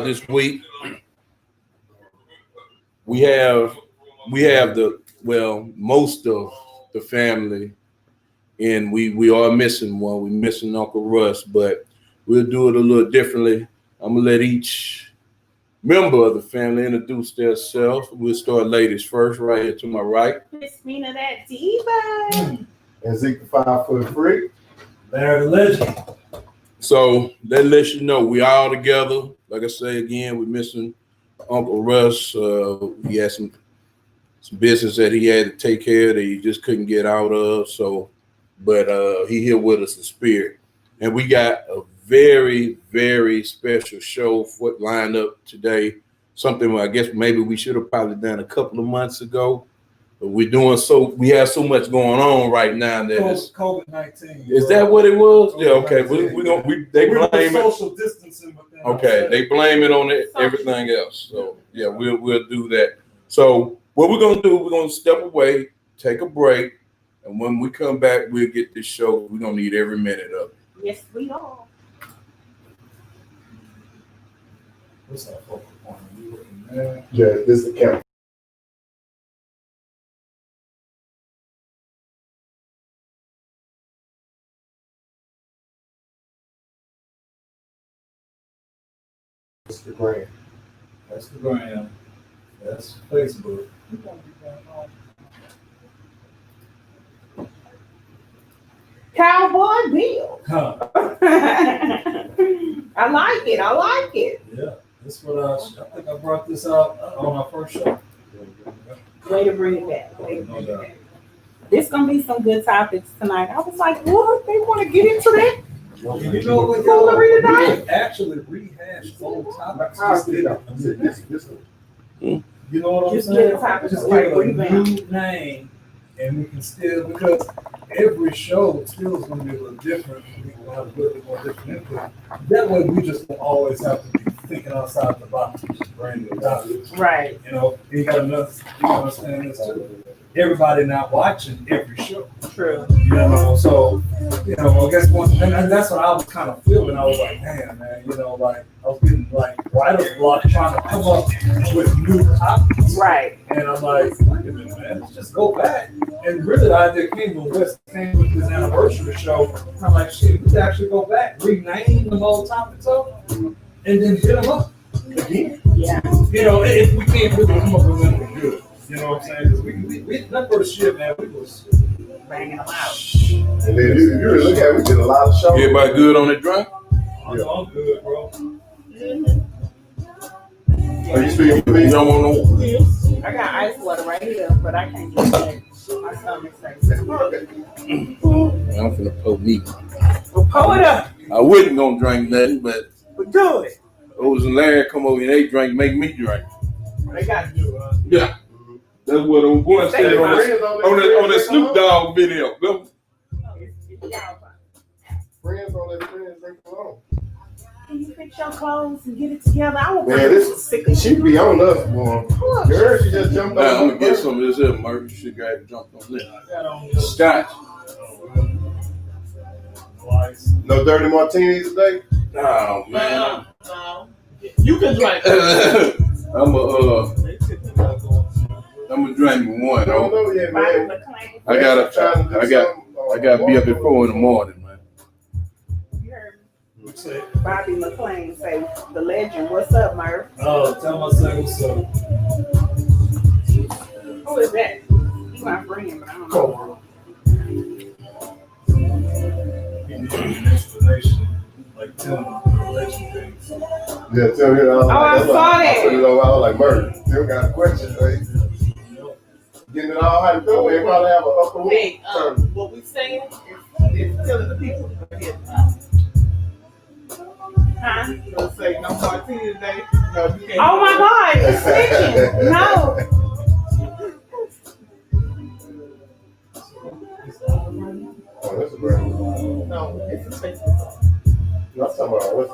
this week. We have most of the family, and we are missing one. We're missing Uncle Russ, but we'll do it a little differently. I'm gonna let each member of the family introduce themselves. We'll start ladies first, right here to my right. Ms Meena Da Diva. And Zeke the 5 foot freak. Larry the Legend. So that lets you know we all together. Like I say again, we're missing Uncle Russ. He had some business that he had to take care of that he just couldn't get out of. So, but he here with us in spirit. And we got a very, very special show lined up today. Something I guess maybe we should have probably done a couple of months ago. But we have so much going on right now that it's COVID-19. Is that what it was? Yeah, okay. They blame it. Social distancing. Okay, they blame it on everything else. So yeah, we'll do that. So what we're gonna do, we're gonna step away, take a break, and when we come back, we'll get this show. We're gonna need every minute of it. Yes, we are. What's that focal point? You looking there? Yeah, this is the camera. Instagram. That's the gram. That's Facebook. Cowboy Bill. Huh. I like it. Yeah, that's what I think I brought this out on our first show. Way to bring it back. There's gonna be some good topics tonight. I was like, what? They want to get into that? You know what? Foolery tonight? Actually rehashed old topics. Mm. You know what I'm Just saying? get a topic, Just like give it a revamp. new name, and we can still, because every show still is going to be a little different. We will have a little bit more different input. That way, we just don't always have to be thinking outside the box, just brand new topics. Right. You know, you got to understand this too. Everybody not watching every show. True. You know, so, you know, I guess and that's what I was kind of feeling. I was like, damn, man, you know, like, I was getting like writer's block trying to come up with new topics. Right. And I'm like, wait a minute, man, let's just go back. And really, the idea came with this anniversary show. I'm like, shit, we could actually go back, rename the whole topics up, and then hit them up again. Yeah. You know, if we can't really come up with something good. You know what I'm saying? Because we not for the shit, man. We was Banging them out. And then you really look at it, we did a lot of shows. Everybody good on the drink? I'm good, bro. Are you speaking for me? You don't want no. I got ice water right here, but I can't get that. My stomach's like, I'm finna pull me. well, pull it up. I wasn't gonna drink nothing, but But do it. Otis and Larry come over and they drink, make me drink. They got to do it. Yeah. That's what I'm going to say on the Snoop Dogg video. Go. Friends on that friends drink alone. Can you fix your clothes and get it together? I will Man, this she be on us, boy. Girl, she just jumped Now, I'm on going to get some of this here, Murphy. You should have jumped on this. Scotch. No dirty martinis today? Oh, man. No. You can drink. I'm gonna drink one. I don't know yet, man. I gotta be up at 4 in the morning, man. You heard me. Bobby McClain say, the legend, what's up, Murph? Oh, tell myself what's up. Who is that? He's my friend, but I don't know. He needs an explanation, like tell him the legend things. Yeah, tell me. I saw that. I was like, Murph, still got a question, right? Getting it all how to go. They probably have an upper Hey, wing. what we saying is telling the people. Huh? Don't say no martini today. No, you can't. Oh my God, it's snitching. No. Oh, that's a brand new. No, it's a Facebook. I'm talking about what's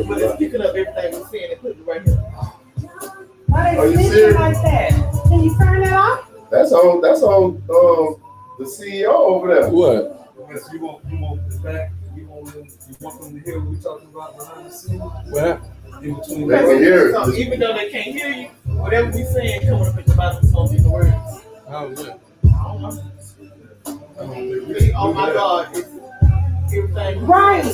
But it's picking up everything we're saying and putting it right here. Why Are they you snitching serious? like that? Can you turn that off? That's on the CEO over there. What? Unless you want this back, you want them to hear what we talking about behind the scenes. What? in between. They can hear So it. even though they can't hear you, whatever we saying coming up at the bottom is gonna be the words. How was that? Oh my God, it's everything. Right.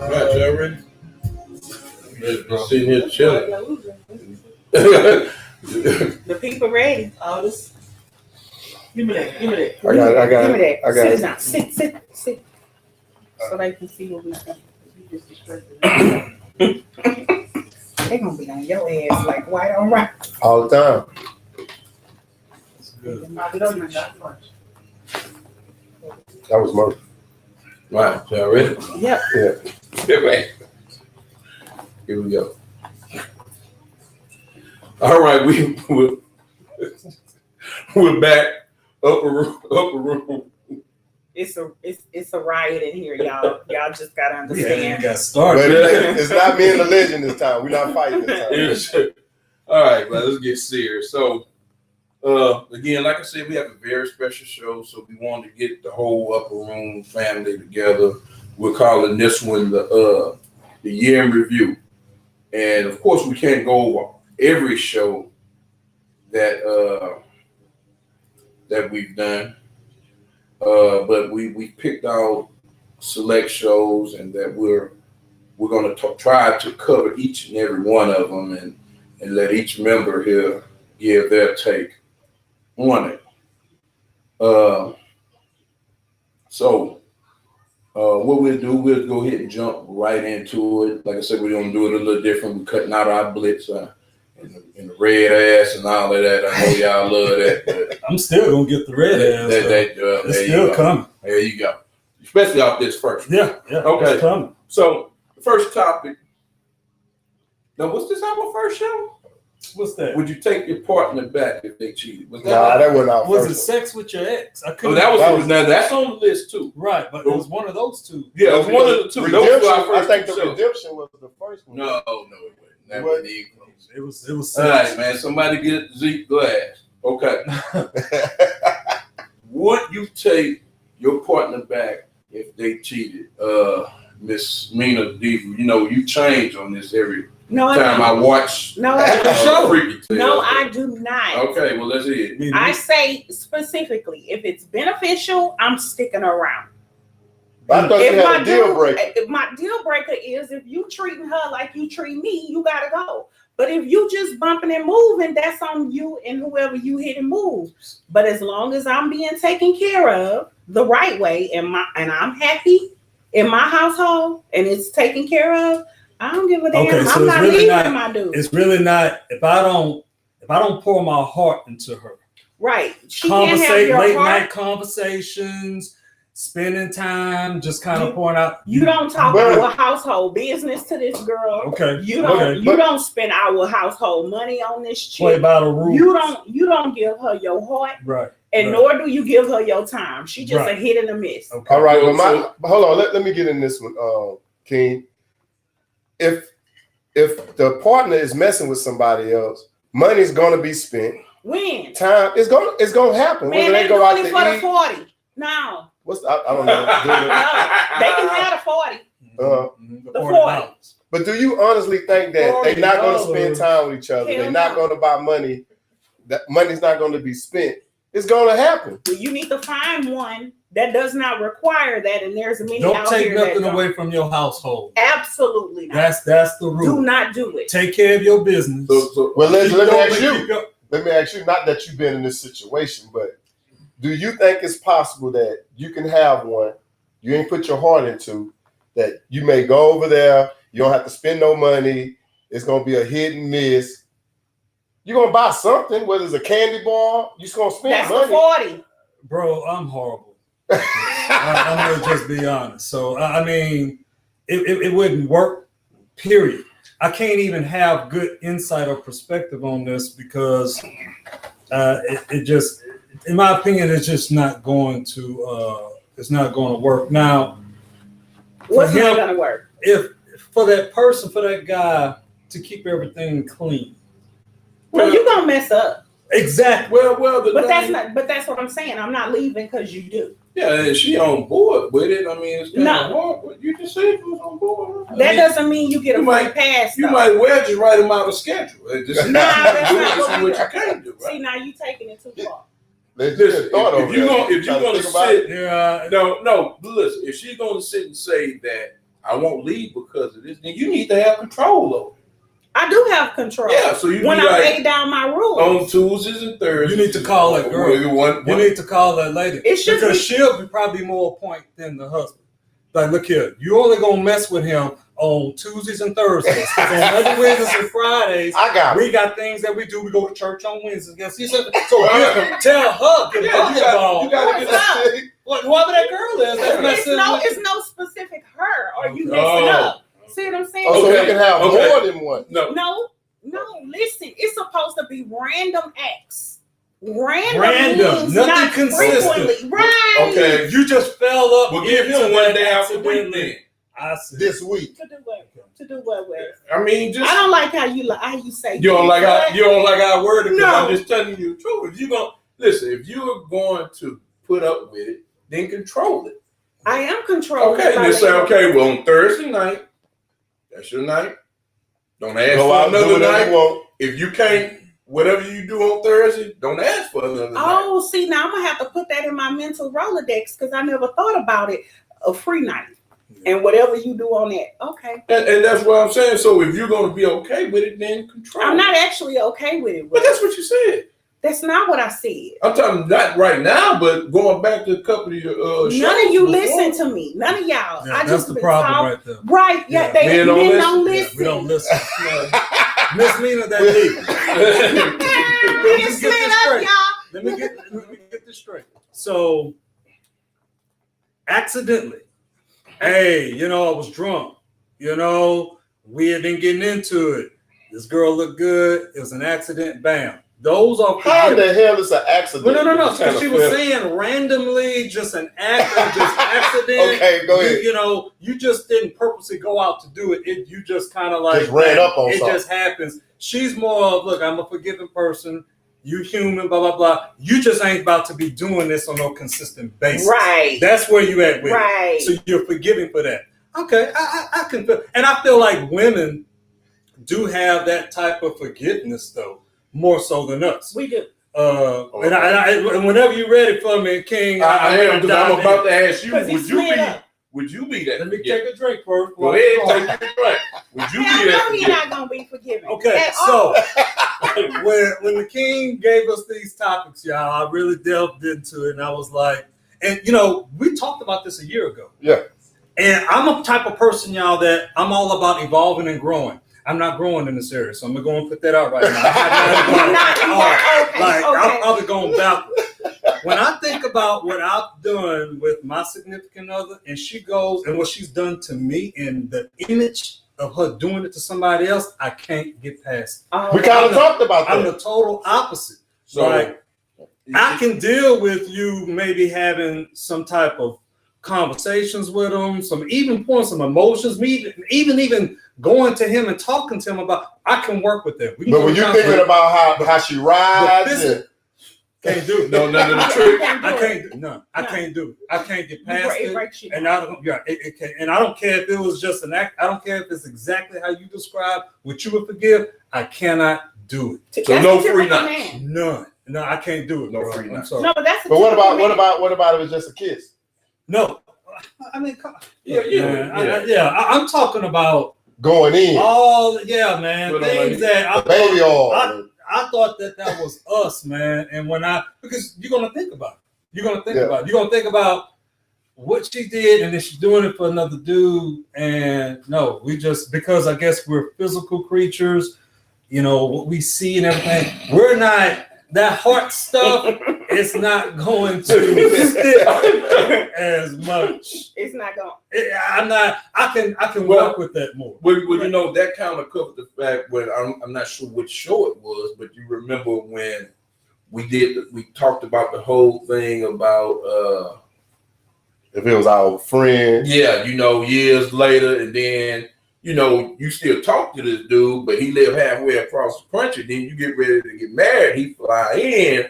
Right, you already? Just sitting here chilling. The people ready. Otis, give me that. Give me that. Sit down. Sit. So they can see what we see. They gonna be on your ass like white on right. All the time. That was Murphy. Right, y'all ready? Yep. Right. Here we go. All right, we're back. Upper room. It's a riot in here, y'all. Y'all just gotta We haven't even understand. got started. But it's not me and the legend this time. We're not fighting this time. All right, well, let's get serious. So, again, like I said, we have a very special show, so we wanted to get the whole Upper Room family together. We're calling this one the year in review, and of course, we can't go over every show that we've done, but we picked out select shows, and that we're going to try to cover each and every one of them, and let each member here give their take on it. So what we'll do, we'll go ahead and jump right into it. Like I said, we're going to do it a little different. We're cutting out our blitz and the red ass and all of that. I know y'all love that. But I'm still gonna get the red ass. It's still coming. There you go. Especially off this first. Yeah. Okay. It's coming. So the first topic. Now, was this our first show? What's that? Would you take your partner back if they cheated? Was that? Nah, that wasn't our Was it first sex with your ex? I Oh, couldn't. now that's on the list too. Right, but it was one of those two. Yeah, it was one of the two. Redemption, Those were our I think first the two. redemption was the first one. No, it wasn't. That What? wasn't even close. It was All sex. right, man. Somebody get Zeke glass. Okay. Would you take your partner back if they cheated? Ms Meena Da Diva, you know you change on this every No, time I watch Freaky Tales. No, I do not. Okay, well let's hear it. I say specifically, if it's beneficial, I'm sticking around. I thought you had a deal breaker. My deal breaker is if you treating her like you treat me, you gotta go. But if you just bumping and moving, that's on you and whoever you hit and move. But as long as I'm being taken care of the right way and I'm happy in my household and it's taken care of, I don't give a damn. Okay, so I'm not really leaving my dude. It's really not if I don't pour my heart into her. Right. She can't have your late heart. night conversations, spending time, just kind of pouring out. You don't talk our household business to this girl. Okay. You don't spend our household money on this chick. Play by the rules. You don't give her your heart. Right. And nor do you give her your time. She just a hit and a miss. Okay. All right. Well, hold on. Let me get in this one, King. If the partner is messing with somebody else, money's gonna be spent. When? Time it's gonna happen. Man, they go out to for eat. The 40. No. I don't know. No, they can have the 40. The 40. But do you honestly think that they're not going to spend time with each other? They're not going to buy money. That money's not going to be spent. It's going to happen. Well, you need to find one that does not require that, and there's many don't out take here nothing that away from your household. Absolutely not. That's the rule. Do not do it. Take care of your business. Well, let me ask you. Not that you've been in this situation, but do you think it's possible that you can have one you ain't put your heart into, that you may go over there, you don't have to spend no money, it's going to be a hit and miss. You're going to buy something, whether it's a candy bar, you're just going to spend money. That's 40. Bro, I'm horrible. I'm going to just be honest. So, I mean, it wouldn't work, period. I can't even have good insight or perspective on this because it just, in my opinion, it's just not going to work. Now, what's not going to work? If for that guy to keep everything clean. Well, you're going to mess up. Exactly. But that's what I'm saying. I'm not leaving because you do. Yeah, and she on board with it. I mean, it's kind of hard, but you just said you was on board. That doesn't mean you get a free pass. You might well just write them out of schedule. That's not what you can't do. Right? See, now you taking it too far. Listen, if you're gonna sit, no. Listen, if she's gonna sit and say that I won't leave because of this, then you need to have control over it. I do have control. Yeah, so you when I lay down my rules on Tuesdays and Thursdays. You need to call that girl. You need to call that lady because she'll be probably more point than the husband. Like, look here, you only gonna mess with him on Tuesdays and Thursdays. On other Wednesdays and Fridays, we got things that we do. We go to church on Wednesdays. He said, so tell her. You gotta get that. Whoever that girl is, it's no specific her. Or you messing up. See what I'm saying? Oh, so you can have more than one. No. Listen, it's supposed to be random acts. Random, nothing consistent. Frequently. Right. Okay, you just fell up. Well, give him one day out the week then. I see. This week. To do what with? I mean, I don't like how you say. You don't like our word. No, I'm just telling you the truth. If you're going to put up with it, then control it. I am controlling. Okay, then say, well, on Thursday night. That's your night. Don't ask for another night. If you can't, whatever you do on Thursday, don't ask for another night. Oh, see, now I'm going to have to put that in my mental Rolodex because I never thought about it. A free night. And whatever you do on that. Okay. And that's what I'm saying. So if you're going to be okay with it, then control it. I'm not actually okay with it. But that's what you said. That's not what I said. I'm talking not right now, but going back to a couple of your shows. None of you listen to me. None of y'all. Yeah, that's the problem right there. Right. Yeah, men don't listen. Yeah, we don't listen. Ms Meena Da Diva. Let me get this straight. So, accidentally, hey, I was drunk. We had been getting into it. This girl looked good. It was an accident. Bam. Those are how the hell is an accident? Well, no. Because she was saying randomly, just an act of just accident. Okay, go ahead. You just didn't purposely go out to do it. You just kind of like just ran up on it. Something. Just happens. She's more of, look, I'm a forgiving person. You human, blah blah blah. You just ain't about to be doing this on no consistent basis. Right. That's where you at with right. it. So you're forgiving for that. Okay, I can feel, and I feel like women do have that type of forgiveness though. More so than us. We do. And whenever you're ready for me, King, I am, because I'm about to ask you, Would you be that? Let me take a drink first. Go ahead, take a drink. Would you be I that? know he's not gonna be forgiven. Okay, At so all. when the king gave us these topics, y'all, I really delved into it, and I was like, and we talked about this a year ago. Yeah. And I'm a type of person, y'all, that I'm all about evolving and growing. I'm not growing in this area, so I'm gonna go and put that out right now. I'll be going backwards. When I think about what I've done with my significant other, and she goes, and what she's done to me, and the image of her doing it to somebody else, I can't get past it. We kind of talked about that. I'm the total opposite. So Like, I can deal with you maybe having some type of conversations with him, even pouring some emotions, even going to him and talking to him about, I can work with them. But when you're thinking about how she rides, can't do it. No, none of the trick. I can't do it. I can't get past it. It And I don't. Yeah, it can. And I don't care if it was just an act. I don't care if it's exactly how you describe what you would forgive. I cannot do it. So no free nights. None. No, I can't do it. No bro. free I'm nights. sorry. No, but that's. But what about if it's just a kiss? No. I mean, come on. Yeah. I'm talking about Going in, all. Yeah, man. Put on Things like- that baby oil. I thought that was us, man. And because you're gonna think about it. You're gonna think about what she did, and then she's doing it for another dude. And no, because I guess we're physical creatures, what we see and everything. We're not that heart stuff. It's not going to stick as much. It's not going. I'm not. I can work with that more. Well, that kind of covered the fact when I'm not sure which show it was, but you remember when we talked about the whole thing about If it was our friend. yeah, years later, and then you still talk to this dude, but he lived halfway across the country. Then you get ready to get married, he fly in.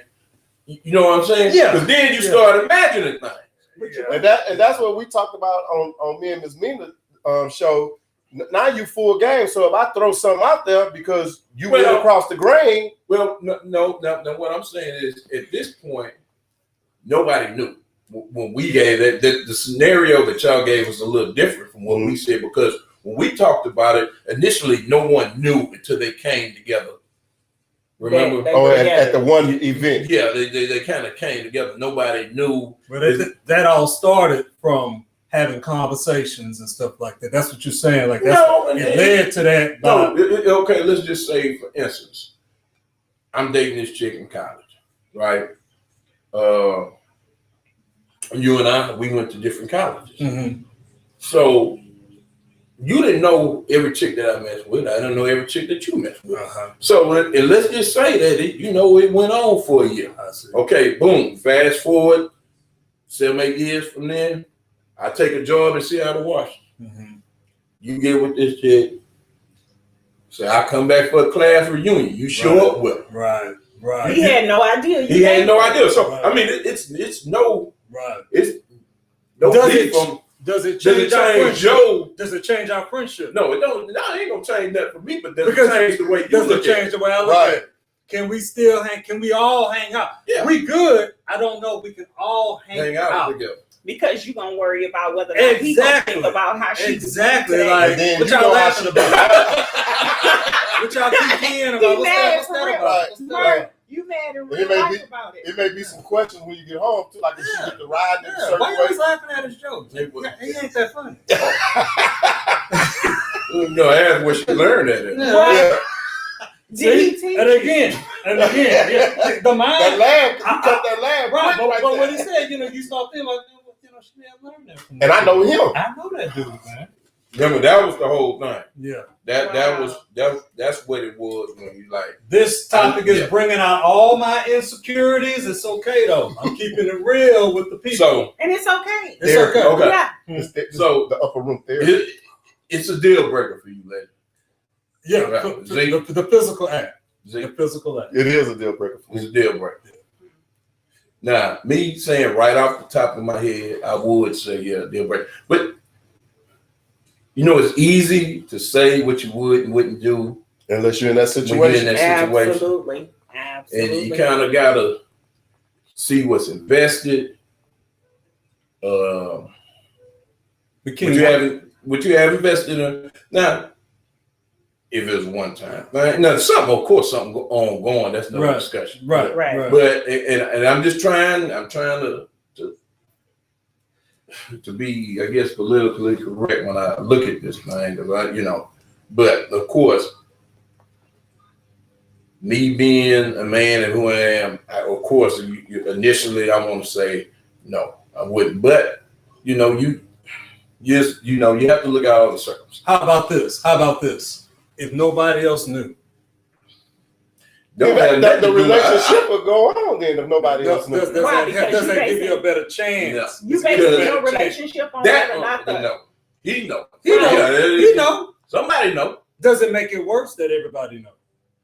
You know what I'm saying? Yeah. Because then you start imagining things. Yeah. And that's what we talked about on me and Ms Meena show. Now you full game. So if I throw something out there because you went across the grain. Well, no. What I'm saying is, at this point, nobody knew. When we gave it, the scenario that y'all gave was a little different from what we said, because when we talked about it, initially no one knew until they came together. Remember? At the one event. Yeah, they kind of came together. Nobody knew. But that all started from having conversations and stuff like that. That's what you're saying. Like it led to that. No, okay, let's just say, for instance, I'm dating this chick in college, right? You and I, we went to different colleges. Mm-hmm. So you didn't know every chick that I messed with. I didn't know every chick that you messed with. Uh-huh. So and let's just say that it went on for a year. I see. Okay, boom. Fast forward 7-8 years from then, I take a job in Seattle, Washington. Mm-hmm. You get with this chick. So I come back for a class reunion. You show up with her. Right. He had no idea. He had no idea. So Right. I mean, it's no. Right. It's no. Does it change our friendship? Joe? Does it change our friendship? No, it don't. No, it ain't gonna change that for me. But does Because it change the way you Does look it change at the way I look Right. at it? Can we still hang? Can we all hang out? Yeah. We good. I don't know. We can all it? Hang out together. Because you're gonna worry about whether or not he gonna think about how she Exactly. today. Like And then what you y'all know how laughing she about? What y'all keep hearing about? What's mad that for real. about? What's that Right. about? You mad in It real may life be- about it. It may be some questions when you get home too, like if you get the ride in a Yeah, certain why you way. always laughing at his jokes? He ain't that funny. No, ask where she learned that. At. Yeah. Did he teach And you? again, yeah, the mind. That laugh, you cut that laugh Right, quick right but there. what he said, you start feeling like, she may have learned that from And I know him. I know that dude, man. Remember, that was the whole thing. Yeah. That's what it was when you like. This topic is Yeah. bringing out all my insecurities. It's okay though. I'm keeping it real with the people. So And it's okay. it's okay. okay. Yeah. So- the upper room therapy. it's a deal breaker for you, lady. Yeah, Right. the physical act. The Zeke, physical act. It is a deal breaker for it's me. a deal breaker. Now, me saying right off the top of my head, I would say deal breaker. But it's easy to say what you would and wouldn't do Unless you're in that when you're in situation. that situation. Absolutely. And you kind of gotta see what's invested. Would you have invested in now? If it was one time, right? Now something ongoing. That's no discussion, right. But and I'm just trying. I'm trying to be, I guess, politically correct when I look at this thing, because But of course, me being a man and who I am, of course, initially I want to say no, I wouldn't. But you have to look at all the circumstances. How about this? If nobody else knew, the relationship will go on then if nobody else knew. Does that give you a better chance? You basing your relationship on whether or not He know. He know. Somebody know. Does it make it worse that everybody know?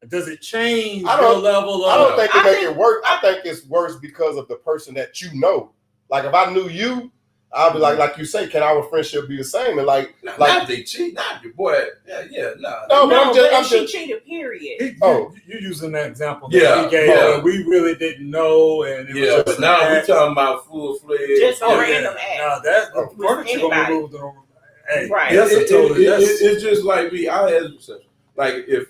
Does it change your level of? I don't think it make it worse. I think it's worse because of the person that you know. Like if I knew you, I'll be like you say, can our friendship be the same? And not they cheat, not your boy. No, but I'm just she cheated. Period. You using that example? Yeah, he gave, we really didn't know, and it was but now we're talking about full fledged. Just a random act. Now that's furniture gonna be moved on. Hey, right. It's just like me. I had like if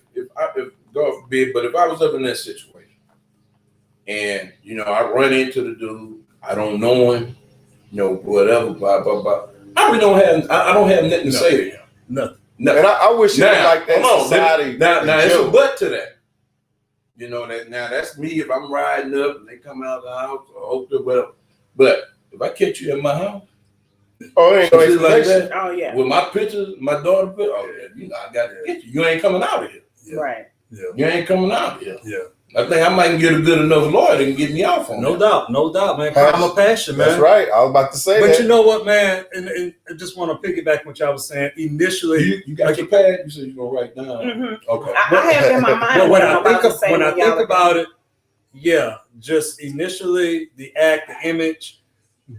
God forbid, but if I was up in that situation, and I run into the dude, I don't know him. Whatever, blah, blah, blah. I really don't have nothing to say to him. Nothing. And I wish it was like that in society. Now it's a but to that. Now that's me if I'm riding up and they come out of the house or whatever. But if I catch you in my house, ain't no explanation. Oh yeah. With my pictures, my daughter picture, I got to get you. You ain't coming out of here. Yeah. Right. Yeah. You ain't coming out of here. Yeah. I think I might get a good enough lawyer that can get me off on No that. doubt, man. Crime of passion, man. That's right. I was about to say but that. you know what, man? And I just want to piggyback what y'all was saying. Initially, You got your pad? You said you're going to write down. Mm-hmm. Okay. I have in my mind. But when I think about it, yeah, just initially the act, the image,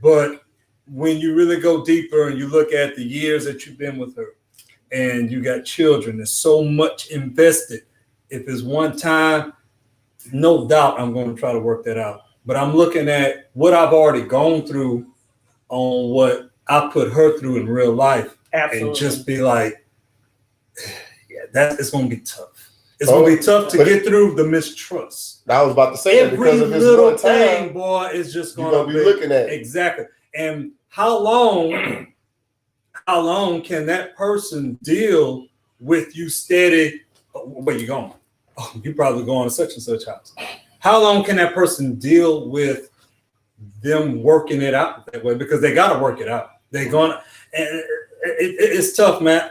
but when you really go deeper and you look at the years that you've been with her and you got children, there's so much invested. If it's one time, no doubt I'm going to try to work that out. But I'm looking at what I've already gone through on what I put her through in real life. Absolutely. And just be like, it's going to be tough. It's going to be tough to get through the mistrust. I was about to say that because of this little one thing, time, boy, is just going to be looking at it. Exactly. And how long can that person deal with you steady? Where you going? Oh, you probably going to such and such house. How long can that person deal with them working it out that way? Because they got to work it out. They're going to, and it's tough, man.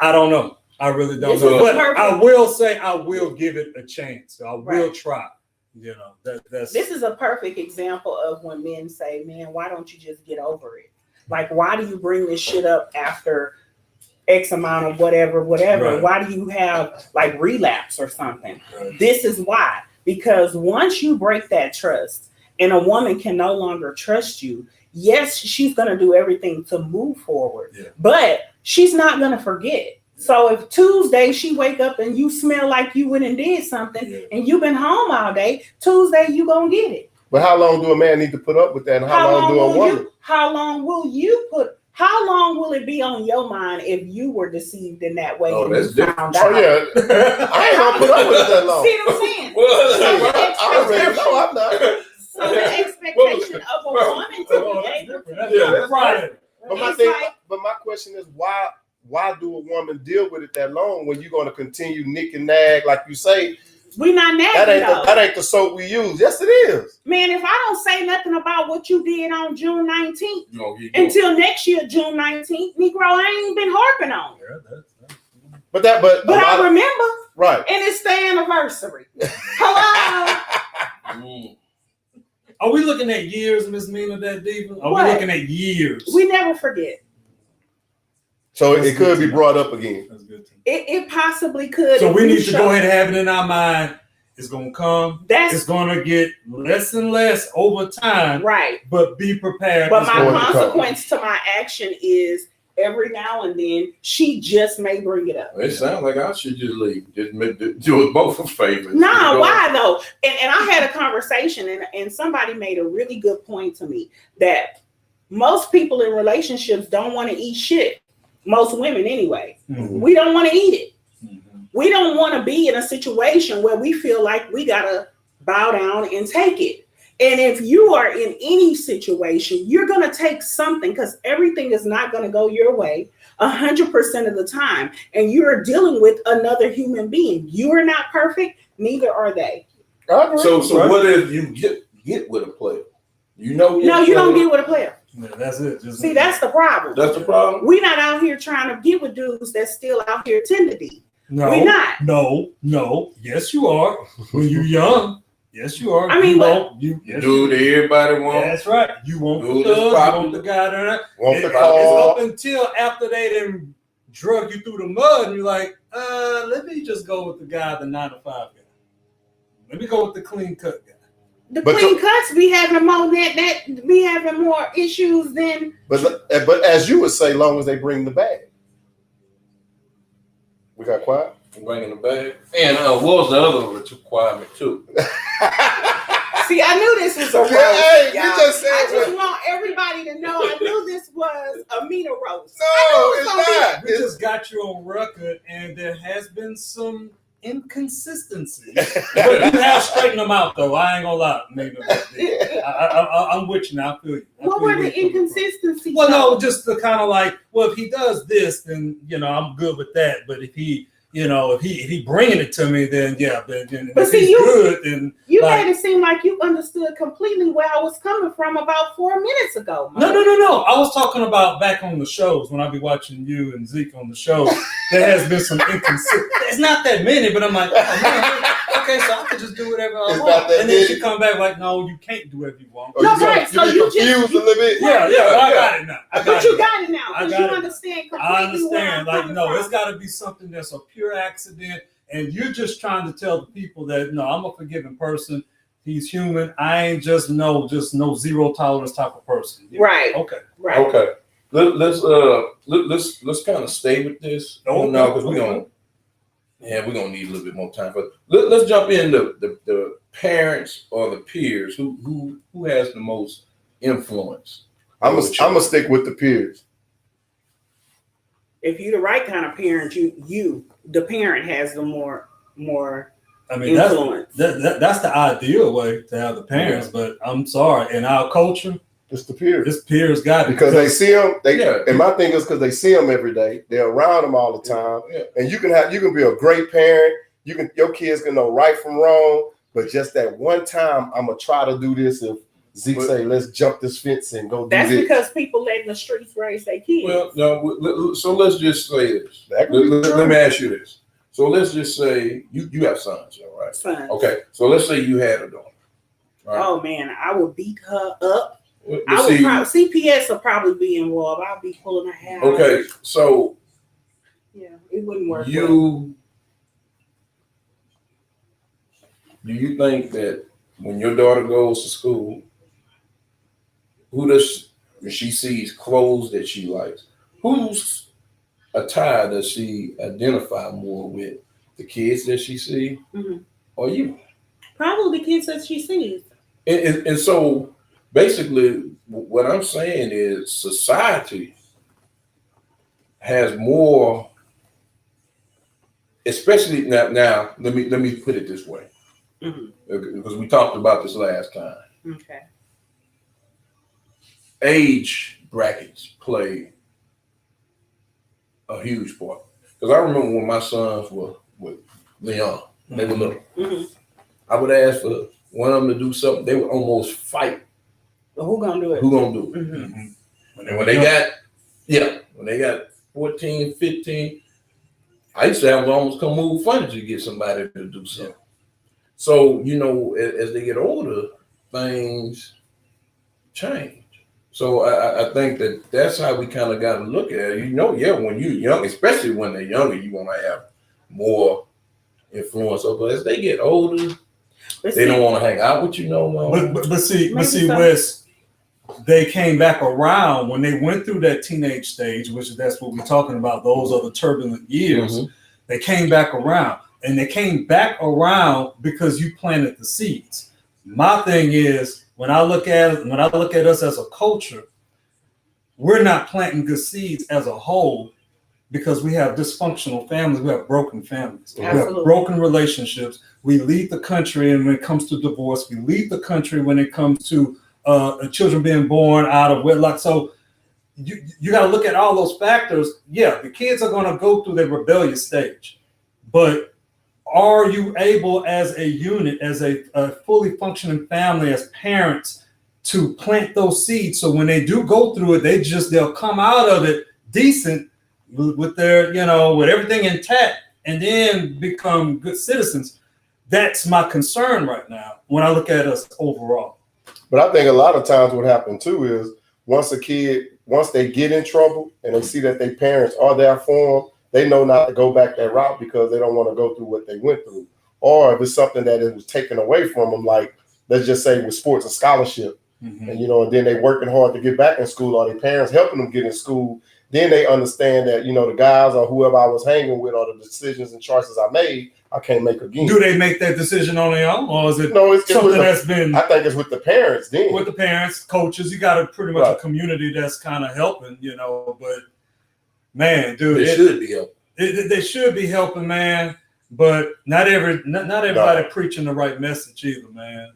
I don't know. I really don't know. But I will say I will give it a chance. I will try. That's this is a perfect example of when men say, man, why don't you just get over it? Like, why do you bring this shit up after X amount of whatever? Right. Why do you have like relapse or something? Right. This is why. Because once you break that trust and a woman can no longer trust you, yes, she's going to do everything to move forward, but she's not going to forget. So if Tuesday she wake up and you smell like you went and did something and you've been home all day, Tuesday you going to get it. But how long do a man need to put up with that? And how long do a woman? How long will it be on your mind if you were deceived in that way? Oh, that's different. Oh, yeah. I ain't gonna put up with it that long. See what I'm saying? I already know I'm not. So the expectation of a woman to be able to But my question is why do a woman deal with it that long when you're gonna continue nick and nag like you say? We not nagging that ain't the soap we use. Yes, it is. Man, if I don't say nothing about what you did on June 19th until next year, June 19th, Negro, I ain't been harping on it. But I remember. Right. And it's the anniversary. Hello. Are we looking at years, Ms Meena Da Diva? Are we looking at years? We never forget. So it could be brought up again. That's good. It possibly could. So we need to go ahead and have it in our mind. It's going to come. It's going to get less and less over time. Right. But be prepared. But my consequence to my action is every now and then she just may bring it up. It sounds like I should just leave. Just do it both of favors. No, why though? And I had a conversation and somebody made a really good point to me that most people in relationships don't want to eat shit. Most women anyway. Mhm. We don't want to eat it. Mhm. We don't want to be in a situation where we feel like we gotta bow down and take it. And if you are in any situation, you're gonna take something because everything is not gonna go your way 100% of the time. And you're dealing with another human being. You are not perfect, neither are they. So what if you get with a player? You know, No, you don't get with a player. Yeah, that's it. Just See, that's the problem. That's the problem. We're not out here trying to get with dudes that's still out here tender D. no, We're not. no. Yes, you are. When you're young, yes, you are. I mean, you what? won't. Yes, Dude, everybody wants. that's right. You want the Dude, thug, it's you popular. want the guy there. Want the It's car. up until after they done drug you through the mud, and you're like, let me just go with the guy, the 9 to 5 guy. Let me go with the clean cut guy. The But clean cuts be having more that be having more issues than But as you would say, long as they bring the bag. We got quiet. Bringing the bag. And what was the other requirement too? see. I knew this was a roast. Hey, you y'all. just said I just what- want everybody to know. I knew this was a Meena roast. No, it's not. We just got you on record, and there has been some inconsistencies. But you have straightened them out, though. I ain't gonna lie. I'm with you now. I feel you. What were the inconsistencies? Well, no, just the kind of like, well, if he does this, then I'm good with that. But if he, if he bringing it to me, then yeah. But if see, he's good, then You like, made it seem like you understood completely where I was coming from about 4 minutes ago. Mike. No. I was talking about back on the shows when I be watching you and Zeke on the show. There has been some inconsistency. It's not that many, but I'm like, oh, man, okay, so I could just do whatever I It's want. not that And then many. she come back like, no, you can't do whatever you want. Oh, No, you right, so you confused just- a little bit. Yeah, but I got it now. But you got it now I because got you it. understand completely I where understand. I'm Like, coming no, from. it's got to be something that's a pure accident. And you're just trying to tell the people that, no, I'm a forgiving person. He's human. I ain't just no zero tolerance type of person. Right. Okay. Right. Okay. Let's kind of stay with this. Okay. No, because we're gonna need a little bit more time. But let's jump into the parents or the peers who has the most influence. I'm gonna stick with the peers. If you're the right kind of parent, you the parent has the more I mean, influence. that's the ideal way to have the parents. But I'm sorry, in our culture, It's the peers. this peers got it Because they see them, Yeah. and my thing is because they see them every day. They're around them all the time, Yeah. and you can be a great parent. Your kids can know right from wrong, but just that one time, I'm gonna try to do this. If Zeke say, "Let's jump this fence and go do That's this," because people letting the streets raise their kids. Well, no. So let's just say this. That could be Let true. me ask you this. So let's just say you have sons, all right? Son. Okay. So let's say you had a daughter. All right? Oh man, I would beat her up. Let's I would see. CPS will probably be involved. I'll be pulling her hair. out. Okay. So Yeah, it wouldn't work. well. Do you think that when your daughter goes to school, when she sees clothes that she likes, whose attire does she identify more with? The kids that she sees, Mhm. or you? Probably the kids that she sees. And so basically, what I'm saying is society has more, especially now. Let me put it this way, Mhm. because we talked about this last time. Okay. Age brackets play a huge part. Because I remember when my sons were young, they were little. Mm-hmm. I would ask for one of them to do something. They would almost fight. But who gonna do it? Who gonna do it? Mm-hmm. And when they got 14, 15, I used to have to almost come move furniture to get somebody to do something. So, as they get older, things change. So I think that's how we kind of got to look at it. When you're young, especially when they're younger, you want to have more influence over. As they get older, they don't want to hang out with you no more. But see, Maybe so. Wes, they came back around when they went through that teenage stage, which that's what we're talking about. Those are the turbulent years. Mhm. They came back around, and they came back around because you planted the seeds. My thing is, when I look at us as a culture, we're not planting good seeds as a whole because we have dysfunctional families, we have broken families, Absolutely. we have broken relationships. We lead the country, and when it comes to divorce, we lead the country when it comes to children being born out of wedlock. So you got to look at all those factors. Yeah, the kids are going to go through their rebellious stage, but are you able as a unit, as a fully functioning family, as parents, to plant those seeds so when they do go through it, they'll come out of it decent with their, with everything intact, and then become good citizens? That's my concern right now when I look at us overall. But I think a lot of times what happens too is once they get in trouble and they see that their parents are there for them, they know not to go back that route because they don't want to go through what they went through. Or if it's something that it was taken away from them, like let's just say with sports, a scholarship, and and then they working hard to get back in school, or their parents helping them get in school, then they understand that, the guys or whoever I was hanging with or the decisions and choices I made, I can't make again. Do they make that decision on their own, or is it it's something that's been? I think it's with the parents then. With the parents, coaches, you got pretty much a community that's kind of helping, but man, dude, They should be helping. They should be helping, man. But not everybody preaching the right message either, man.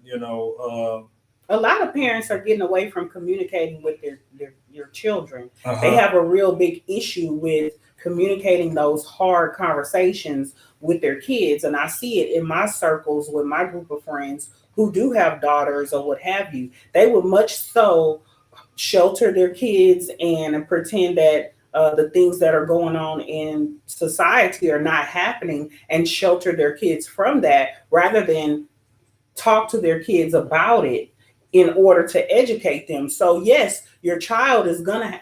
A lot of parents are getting away from communicating with their children. They have a real big issue with communicating those hard conversations with their kids. And I see it in my circles with my group of friends who do have daughters or what have you. They would much so shelter their kids and pretend that the things that are going on in society are not happening and shelter their kids from that rather than talk to their kids about it in order to educate them. So yes, your child is going to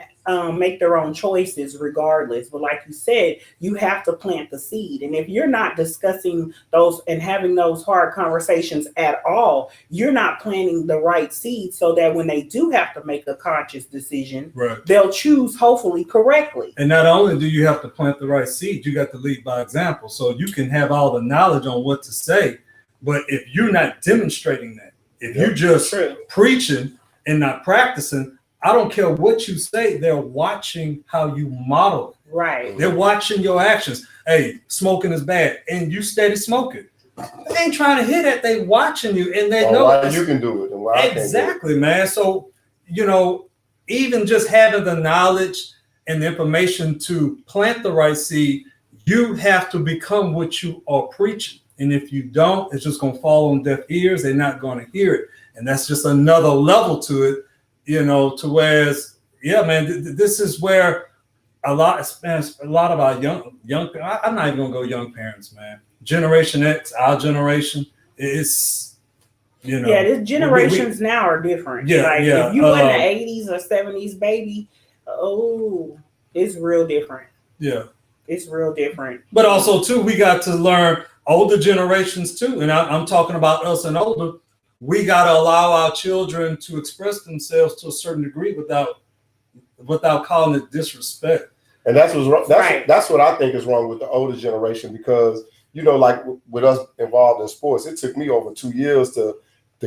make their own choices regardless. But like you said, you have to plant the seed. And if you're not discussing those and having those hard conversations at all, you're not planting the right seed so that when they do have to make a conscious decision, they'll choose hopefully correctly. And not only do you have to plant the right seed, you got to lead by example. So you can have all the knowledge on what to say, but if you're not demonstrating that, if you're just preaching and not practicing, I don't care what you say, they're watching how you model it. Right. They're watching your actions. Hey, smoking is bad, and you steady smoking. They ain't trying to hear that. They watching you, and they know why you can do it and why I can't do it. Exactly, man. So, even just having the knowledge and the information to plant the right seed, you have to become what you are preaching. And if you don't, it's just going to fall on deaf ears. They're not going to hear it. And that's just another level to it, to whereas, yeah, man, this is where a lot of our young, I'm not even going to go young parents, man. Generation X, our generation, it's, the generations now are different. If you were in the 80s or 70s, baby, it's real different. Yeah. It's real different. But also, too, we got to learn older generations, too. And I'm talking about us and older. We got to allow our children to express themselves to a certain degree without calling it disrespect. And that's what's wrong. That's what I think is wrong with the older generation because, like with us involved in sports, it took me over 2 years to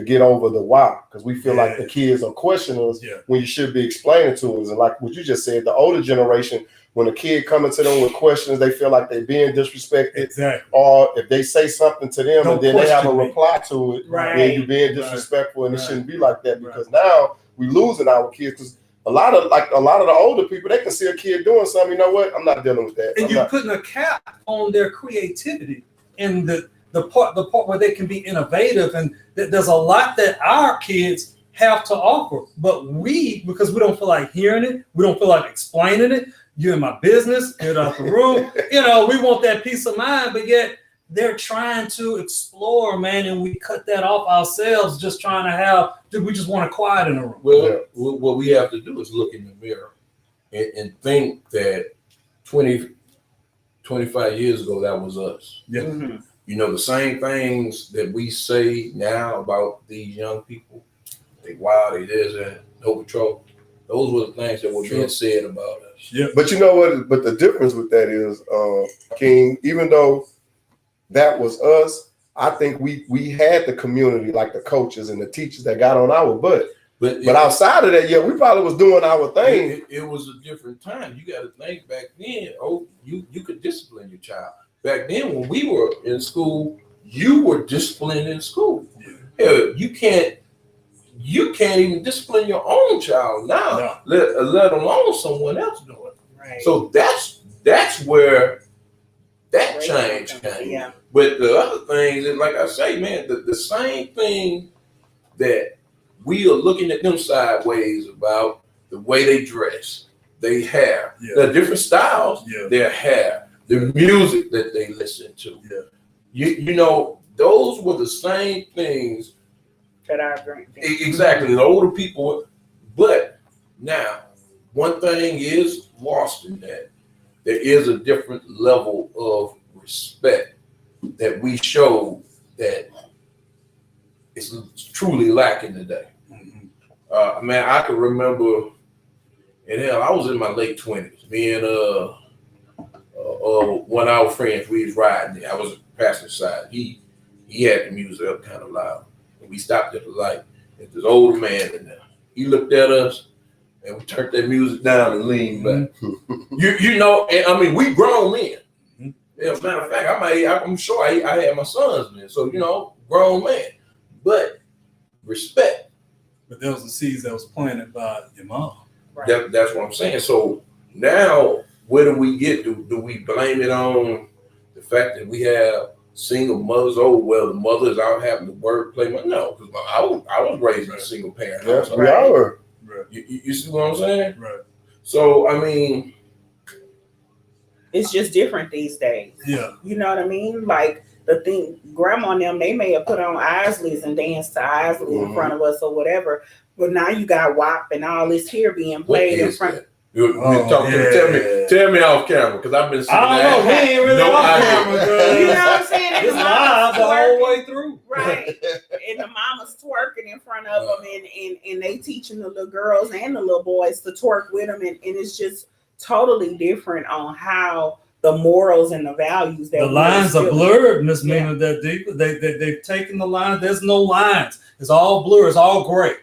get over the why because we feel like the kids are questioning us when you should be explaining to us. And like what you just said, the older generation, when a kid coming to them with questions, they feel like they're being disrespected. Exactly. Or if they say something to them and then they have a reply to it, then you're being disrespectful, and it shouldn't be like that because now we losing our kids. Because a lot of the older people, they can see a kid doing something. You know what? I'm not dealing with that. And you're putting a cap on their creativity in the part where they can be innovative, and there's a lot that our kids have to offer, but because we don't feel like hearing it, we don't feel like explaining it. You're in my business, get out the room. We want that peace of mind, but yet they're trying to explore, man, and we cut that off ourselves, just trying to we just want to quiet in the room. Well, what we have to do is look in the mirror and think that 20, 25 years ago, that was us. Yeah. Mm-hmm. The same things that we say now about these young people, they wild, they this, and no control. Those were the things that were being said about us. Yeah. But you know what? But the difference with that is, King, even though that was us, I think we had the community, like the coaches and the teachers that got on our butt. But outside of that, yeah, we probably was doing our thing. It was a different time. You got to think back then. Oh, you could discipline your child. Back then, when we were in school, you were disciplined in school. Yeah. Hell, you can't even discipline your own child now, let alone someone else doing it. Right. So that's where that change came. Yeah. But the other things is, like I say, man, the same thing that we are looking at them sideways about the way they dress, they hair, the different styles, their hair, the music that they listen to. Yeah. You know, those were the same things that I agree. Exactly, the older people. But now, one thing is lost in that. There is a different level of respect that we show that is truly lacking today. Man, I can remember, and hell, I was in my late 20s. Me and one of our friends, we was riding there. I was passenger side. He had the music up kind of loud. And we stopped at the light. And this older man in there. He looked at us, and we turned that music down and leaned back. You know, and I mean, we grown men. As a matter of fact, I'm sure I had my sons then. So, you know, grown man. But respect. But there was a seed that was planted by your mom. Right. That's what I'm saying. So now, where do we get? Do we blame it on the fact that we have single mothers? Oh, well, the mothers out having the wordplay. No, because I was raised in a single parent house. We all were. Right. You see what I'm saying? Right. So, I mean, it's just different these days. Yeah. You know what I mean? Like the thing, grandma and them, they may have put on Isleys and danced to Isley in front of us or whatever. But now you got WAP and all this here being played in front. Tell me off camera, because I've been seeing that. I don't know, we ain't really off camera, girl. You know what I'm saying? And It's live the whole way through. Right. And the mama's twerking in front of them, and they teaching the little girls and the little boys to twerk with them. And it's just totally different on how the morals and the values that the lines are blurred, Ms Meena Da Diva. They've taken the line. There's no lines. It's all blur. It's all gray.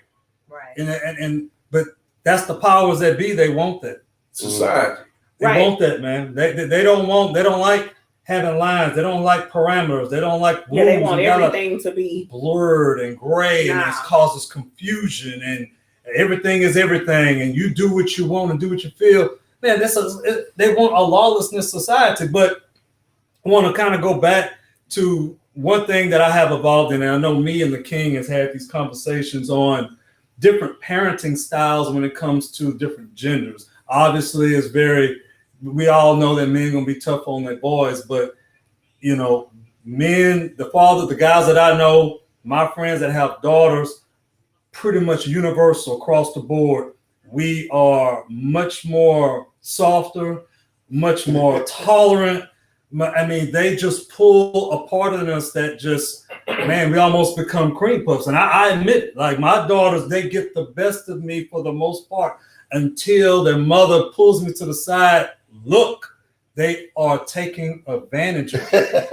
Right. But that's the powers that be. They want that. Society. They want that, man. They don't like having lines. They don't like parameters. They don't like rules. They want everything to be blurred and gray, and it causes confusion, and everything is everything, and you do what you want and do what you feel. Man, they want a lawlessness society. But I want to kind of go back to one thing that I have evolved in, and I know me and the King has had these conversations on different parenting styles when it comes to different genders. Obviously, we all know that men gonna be tough on their boys, but you know, men, the guys that I know, my friends that have daughters, pretty much universal across the board. We are much more softer, much more tolerant. I mean, they just pull a part of us that just, man, we almost become cream puffs. And I admit it, like my daughters, they get the best of me for the most part until their mother pulls me to the side. Look, they are taking advantage of it.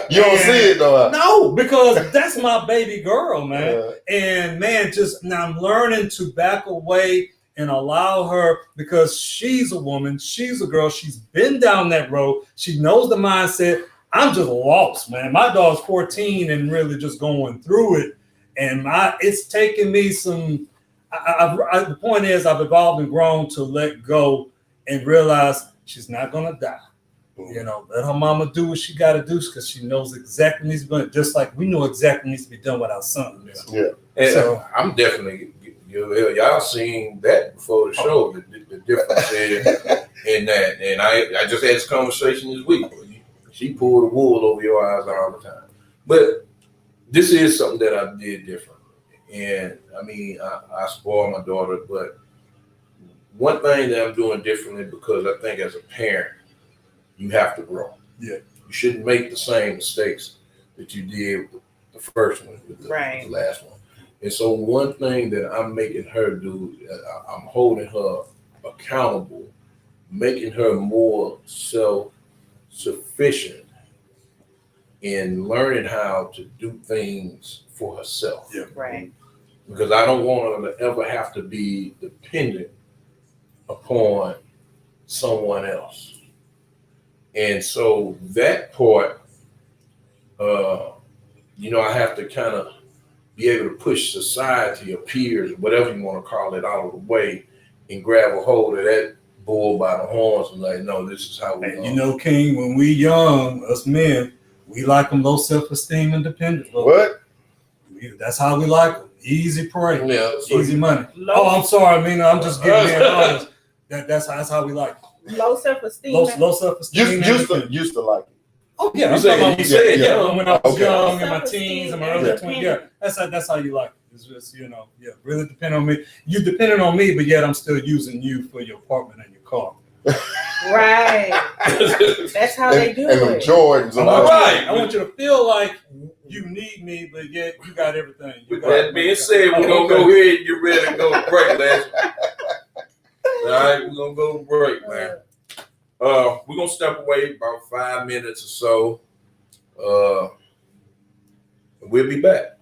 You don't see it though. No, because that's my baby girl, man. And man, now I'm learning to back away and allow her, because she's a woman, she's a girl, she's been down that road, she knows the mindset. I'm just lost, man. My dog's 14 and really just going through it. And it's taken me some, the point is I've evolved and grown to let go and realize she's not going to die. You know, let her mama do what she got to do, because she knows exactly what needs to be done, just like we know exactly what needs to be done with our son. Yeah. And so I'm definitely, y'all seen that before the show, the difference in that. And I just had this conversation this week. She pulled the wool over your eyes all the time. But this is something that I did differently. And I mean, I spoil my daughter, but one thing that I'm doing differently, because I think as a parent, you have to grow. Yeah. You shouldn't make the same mistakes that you did with the first one, with the last one. And so one thing that I'm making her do, I'm holding her accountable, making her more self-sufficient in learning how to do things for herself. Yeah. Right. because I don't want to ever have to be dependent upon someone else. And so that part, I have to kind of be able to push society or peers, whatever you want to call it, out of the way and grab a hold of that bull by the horns and like, no, this is how we And King, when we young, us men, we like them low self-esteem and dependent. What? That's how we like them. Easy prey, so easy money. I'm sorry, Meena. I'm just getting honest. That's how we like it. Low self-esteem. Low self-esteem. Used to like it. Oh yeah, You said when I was young, in my Self-esteem teens, in my and early 20s. Yeah, that's how you like it. It's just really depend on me. You depending on me, but yet I'm still using you for your apartment and your car. Right. That's how they do and them it. Jordans. I want you to feel like you need me, but yet you got everything. With that being said, we're gonna go ahead and get ready to go to break, lads. All right, we're gonna go to break, man. We're gonna step away about 5 minutes or so. We'll be back.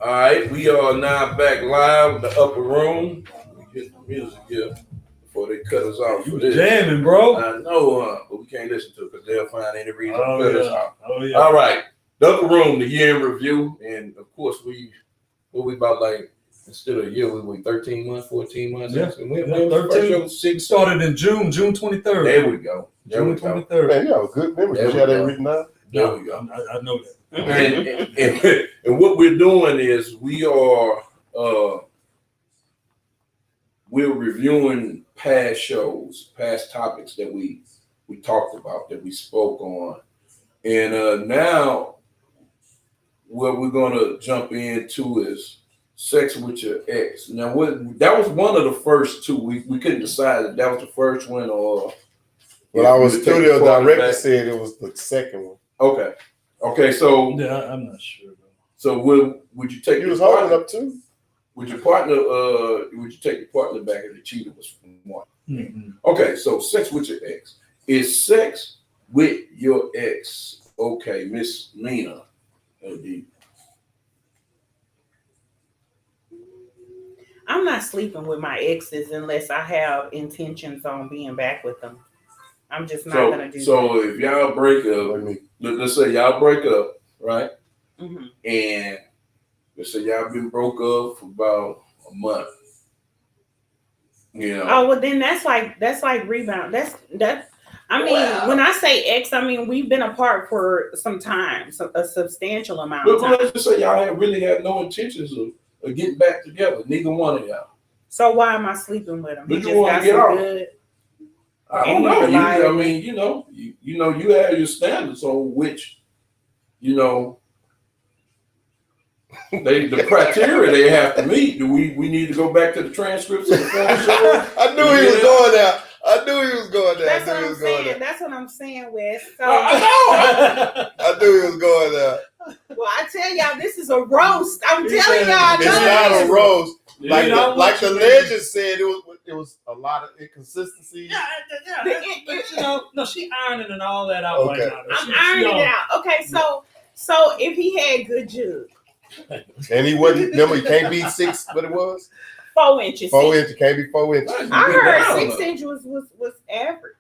All right, we are now back live in the upper room. We get the music here before they cut us off for this. Jamming, bro. I know, but we can't listen to it because they'll find any reason to cut us off. Oh, yeah. All right, the upper room, the year in review, and of course we about like instead of a year, we went 13 months, 14 months. Yeah, When 13. Started in June 23rd. There we go. June 23rd. Man, you have a good memory. Did you have that written down? There we go. I know that. And what we're doing is we are we're reviewing past shows, past topics that we talked about, that we spoke on, and now what we're gonna jump into is sex with your ex. Now, that was one of the first two. We couldn't decide if that was the first one or. Well, our studio director said it was the second one. Okay, so yeah, I'm not sure. So would you take? You was holding up too. Would your partner? Would you take your partner back if the cheater was one? Mm-hmm. Okay, so sex with your ex. Is sex with your ex okay, Ms Meena Da Diva? I'm not sleeping with my exes unless I have intentions on being back with them. I'm just not gonna do that. So if y'all break up, let's say y'all break up, right? Mm-hmm. And let's say y'all been broke up for about a month. You know. Oh well, then that's like rebound. I mean, when I say ex, I mean we've been apart for some time, a substantial amount of time. But let's just say y'all really have no intentions of getting back together. Neither one of y'all. So why am I sleeping with him? But you want to get off. Good. I don't know. You have your standards on which, the criteria they have to meet. Do we need to go back to the transcripts of the phone show? I knew he was going there. I knew he was going there. That's what I'm saying. That's what I'm saying, Wes. So I knew he was going there. Well, I tell y'all, this is a roast. I'm telling y'all, it's not a roast. Like the legend said, it was a lot of inconsistencies. But no, she ironing and all that out right now. I'm ironing it out. Okay, so if he had good jug. And he wasn't, remember, he can't be 6, what it was? 4 inches. 4 inches, can't be 4 inches. I heard 6 inches was average.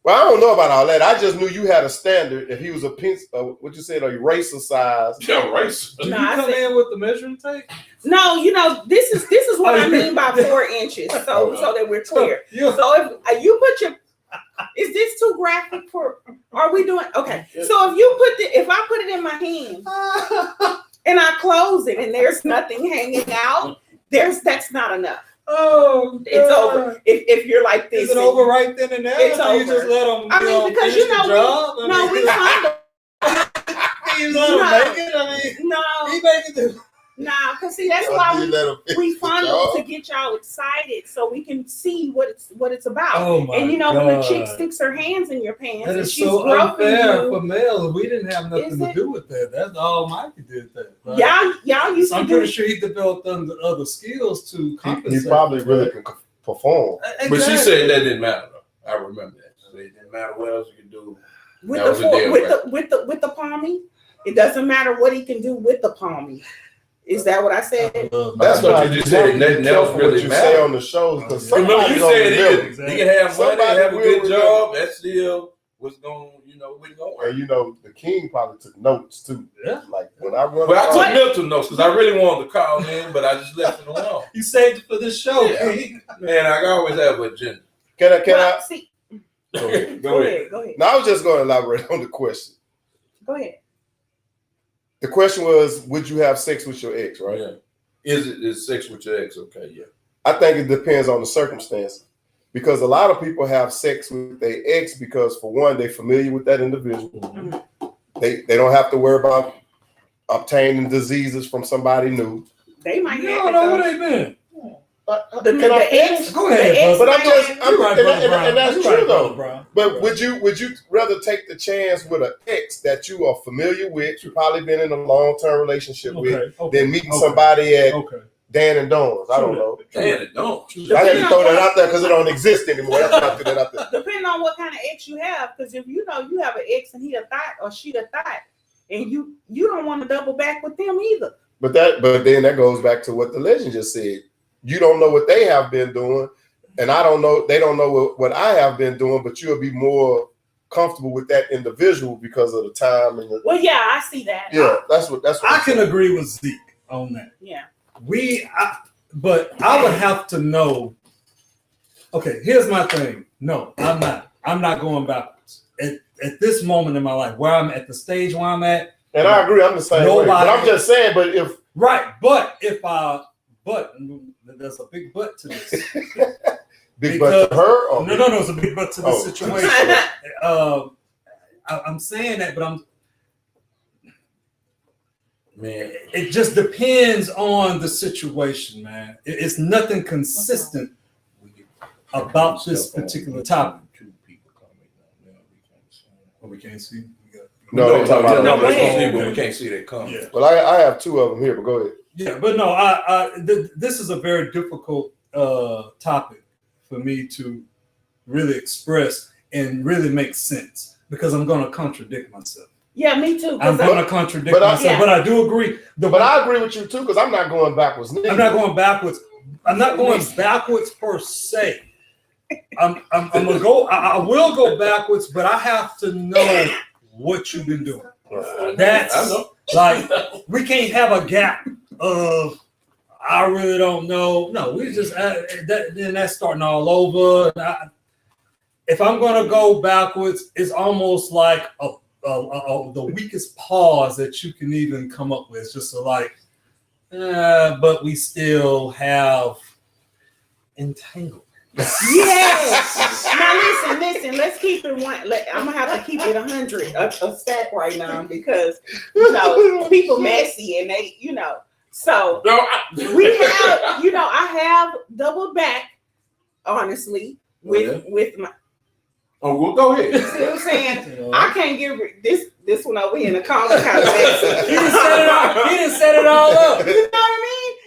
Well, I don't know about all that. I just knew you had a standard. If he was a what you said, a eraser size. Yeah, eraser. Did you come in with the measuring tape? No, this is what I mean by 4 inches. So that we're clear. So if you put your, is this too graphic for? Are we doing okay? So if I put it in my hand and I close it and there's nothing hanging out, that's not enough. Oh, God. It's over. If you're like this, is it over right then and there? It's over. You just let them. Because we kind of. He make it. Nah, because see, that's why we funnel to get y'all excited so we can see what it's about. Oh my and God. when the chick sticks her hands in your pants, that and is she's so unfair for males. We didn't have nothing to do with that. That's all Mikey did that. Right? Y'all used to. I'm pretty sure he developed other skills to compensate. He probably really can perform. Exactly. But she said that didn't matter though. I remember that. So it didn't matter what else you could do. With the palmy, it doesn't matter what he can do with the palmy. Is that what I said? That's what you just said. Nothing else really matters. Say on the show because remember you said he can have money, have a good job. That's still what's going. We going. And the king probably took notes too. Yeah. Like when I run. But I took mental notes because I really wanted to call in, but I just left it alone. You saved it for this show, King. Man, I always have an agenda. Can I? See, Go ahead. Go ahead. No, I was just going to elaborate on the question. Go ahead. The question was, would you have sex with your ex, right? Yeah. Is sex with your ex okay? Yeah. I think it depends on the circumstance. Because a lot of people have sex with their ex because, for one, they're familiar with that individual. Mm-hmm. They don't have to worry about obtaining diseases from somebody new. They might have. You don't know where they been. The ex. Go ahead, but I'm right, and that's you're true right, though. Brown. But would you rather take the chance with an ex that you are familiar with, you've probably been in a long-term relationship with, than meeting somebody at Dan and Dawn's? I don't know. Dan and Dawn's. I had to throw that out there because it don't exist anymore. That's why I threw that out there. Depending on what kind of ex you have, because if you have an ex and he a thought or she a thought, and you don't want to double back with them either. But then that goes back to what the legend just said. You don't know what they have been doing, and I don't know. They don't know what I have been doing. But you'll be more comfortable with that individual because of the time and the. Well, yeah, I see that. Yeah, that's what. I can agree with Zeke on that. Yeah. But I would have to know. Okay, here's my thing. No, I'm not. I'm not going backwards. At this moment in my life, where I'm at the stage where I'm at. And I agree. I'm the same way. But I'm just saying. But if there's a big but to this. Big butt to her? Or no, it's a big butt to the situation. I'm saying that, but man, it just depends on the situation, man. It's nothing consistent about this particular topic. Oh, we can't see. No, we can't see that coming. Yeah. Well, I have two of them here, but go ahead. Yeah, but no, this is a very difficult topic for me to really express and really make sense because I'm going to contradict myself. Yeah, me too. I'm going to contradict myself, but I do agree. But I agree with you too because I'm not going backwards. I'm not going backwards. I'm not going backwards per se. I'm gonna go. I will go backwards, but I have to know what you've been doing. That's like we can't have a gap of I really don't know. No, we just then that's starting all over. If I'm gonna go backwards, it's almost like the weakest pause that you can even come up with. It's just but we still have entanglement. Yes. Now listen. Let's keep it one. I'm gonna have to keep it 100 a stack right now because people messy and they So we have I have doubled back honestly with my. Oh, well, go ahead. You see what I'm saying? I can't get this one over here in the corner kind of messy. He didn't set it all up. You know what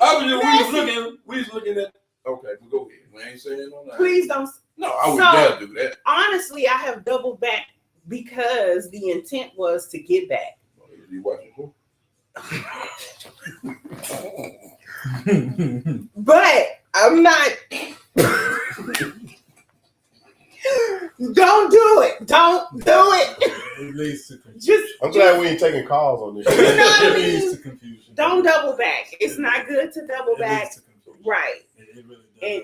I mean? We was looking at. Okay, well, go ahead. We ain't saying no lie. Please don't. No, I would never do that. Honestly, I have doubled back because the intent was to get back. You watching who? But I'm not. Don't do it. Don't do it. It leads to confusion. Just. I'm glad we ain't taking calls on this. You know what I It leads mean? to confusion. Don't double back. It's not good to double back. Right. It really does. And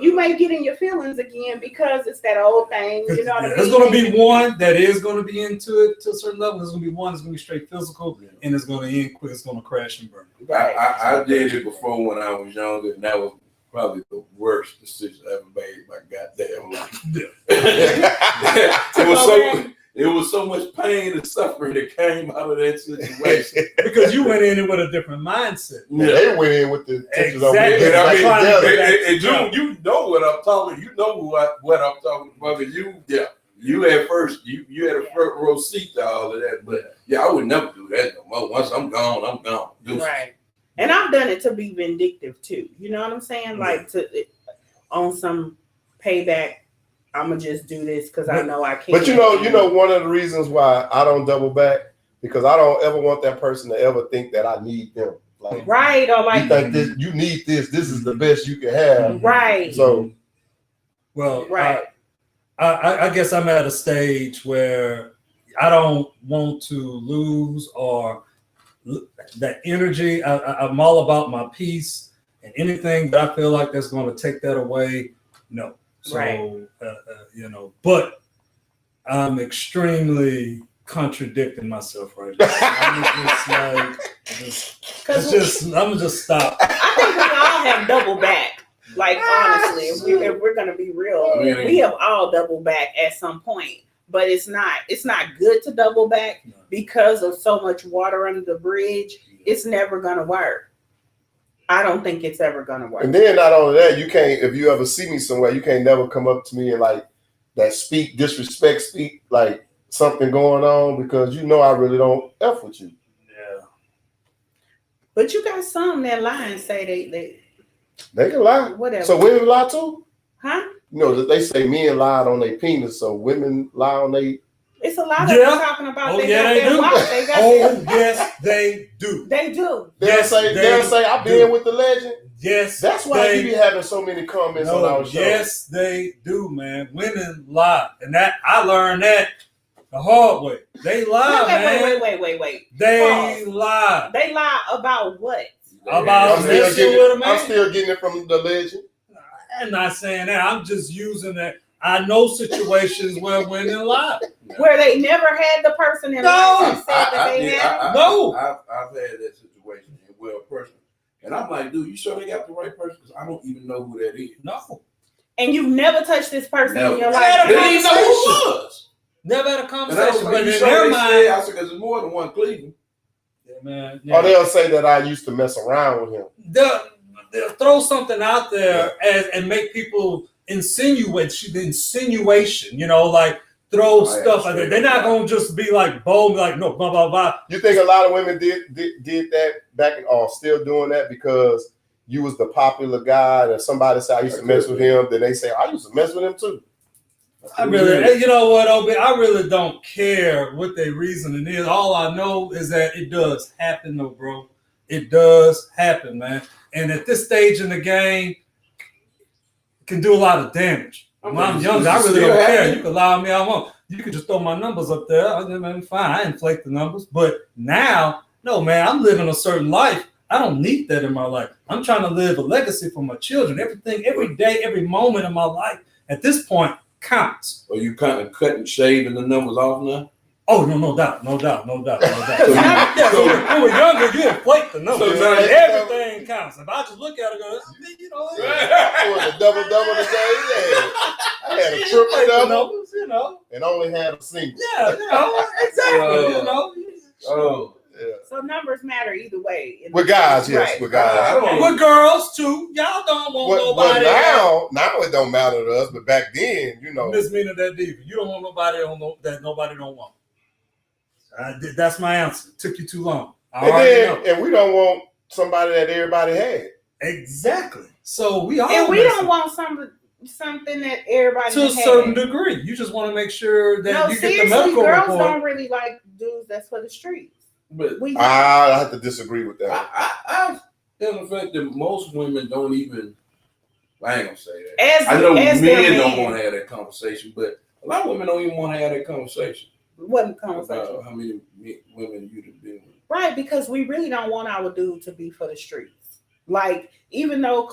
you may get in your feelings again because it's that old thing. You know what I mean? There's going to be one that is going to be into it to a certain level. There's going to be one that's going to be straight physical, and it's going to end quick. It's going to crash and burn. I did it before when I was younger, and that was probably the worst decision I ever made in my goddamn life. It was so much pain and suffering that came out of that situation. Because you went in it with a different mindset. Yeah, they went in with the intentions of Exactly. You know what I'm talking. You know what I'm talking about. You at first, you had a front row seat to all of that. But yeah, I would never do that no more. Once I'm gone, I'm gone. Right. And I've done it to be vindictive too. You know what I'm saying? Like on some payback. I'm gonna just do this because I know I can't. But you know, one of the reasons why I don't double back because I don't ever want that person to ever think that I need them. Like, right, or like you think this, you need this. This is the best you can have. Right. So, well, right. I guess I'm at a stage where I don't want to lose or that energy. I'm all about my peace, and anything that I feel like that's going to take that away, no. So, right. But I'm extremely contradicting myself right now. I'm just stop. I think we all have double back. Like, honestly, if we're going to be real, we have all double back at some point. But it's not good to double back because of so much water under the bridge. It's never going to work. I don't think it's ever gonna work. And then not only that, you can't, if you ever see me somewhere, you can't never come up to me and like that speak like something going on because you know I really don't F with you. Yeah. But you got some that lie and say they can lie. Whatever. So women lie too? Huh? You know, they say men lied on their penis, so women lie on their It's a lot of them talking about Oh, they yeah, got they their do. watch. They got Oh, yes, they do. They do. They'll say, I've been with the legend. Yes. That's why you be having so many comments on our show. Yes, they do, man. Women lie. And that I learned that the hard way. They lie, man. Wait. They Pause. lie. They lie about what? About messing with a man. I'm still getting it from the legend. I'm not saying that. I'm just using that. I know situations where women lie. Where they never had the person in life and said that they had. No. I've had that situation in well person. And I'm like, dude, you sure they got the right person? Because I don't even know who that is. No. And you've never touched this person Never. in your life. They didn't even know who it was. Never had a And I conversation. was like, But you in sure their they mind, said, I said, because there's more than one Cleve. yeah, man. Or they'll say that I used to mess around with him. They'll throw something out there and make people insinuate the insinuation, like throw stuff like that. They're not gonna just be like bold, like no, blah blah blah. You think a lot of women did that back or still doing that because you was the popular guy and somebody said I used to mess with him, then they say I used to mess with him too. I really, you know what, Obi, I really don't care what their reasoning is. All I know is that it does happen, though, bro. It does happen, man. And at this stage in the game, it can do a lot of damage. When I'm young, I really don't care. You can lie on me all I want. You can just throw my numbers up there. I'm fine. I inflate the numbers. But now, no, man, I'm living a certain life. I don't need that in my life. I'm trying to live a legacy for my children. Everything, every day, every moment of my life, at this point, counts. Are you kind of cutting, shaving the numbers off now? Oh, no doubt. So when we're younger, you inflate the numbers. So everything counts. If I just look at it, go, I was a double today. I had a triple double, numbers, and only had a single. Yeah, exactly. So numbers matter either way. With guys, yes, Right. with guys. With girls too. Y'all don't want nobody. Now it don't matter to us, but back then, Ms Meena Da Diva, you don't want nobody that nobody don't want. That's my answer. Took you too long. And we don't want somebody that everybody had. Exactly. So we all. And we don't want something that everybody to a certain degree. You just want to make sure that you get the medical girls report. don't really like dudes that's for the streets. But I have to disagree with that. I feel the fact that most women don't even. I ain't gonna say that. I know men don't want to have that conversation, but a lot of women don't even want to have that conversation. What conversation? About how many women you've been with. Right, because we really don't want our dude to be for the streets. Like, even though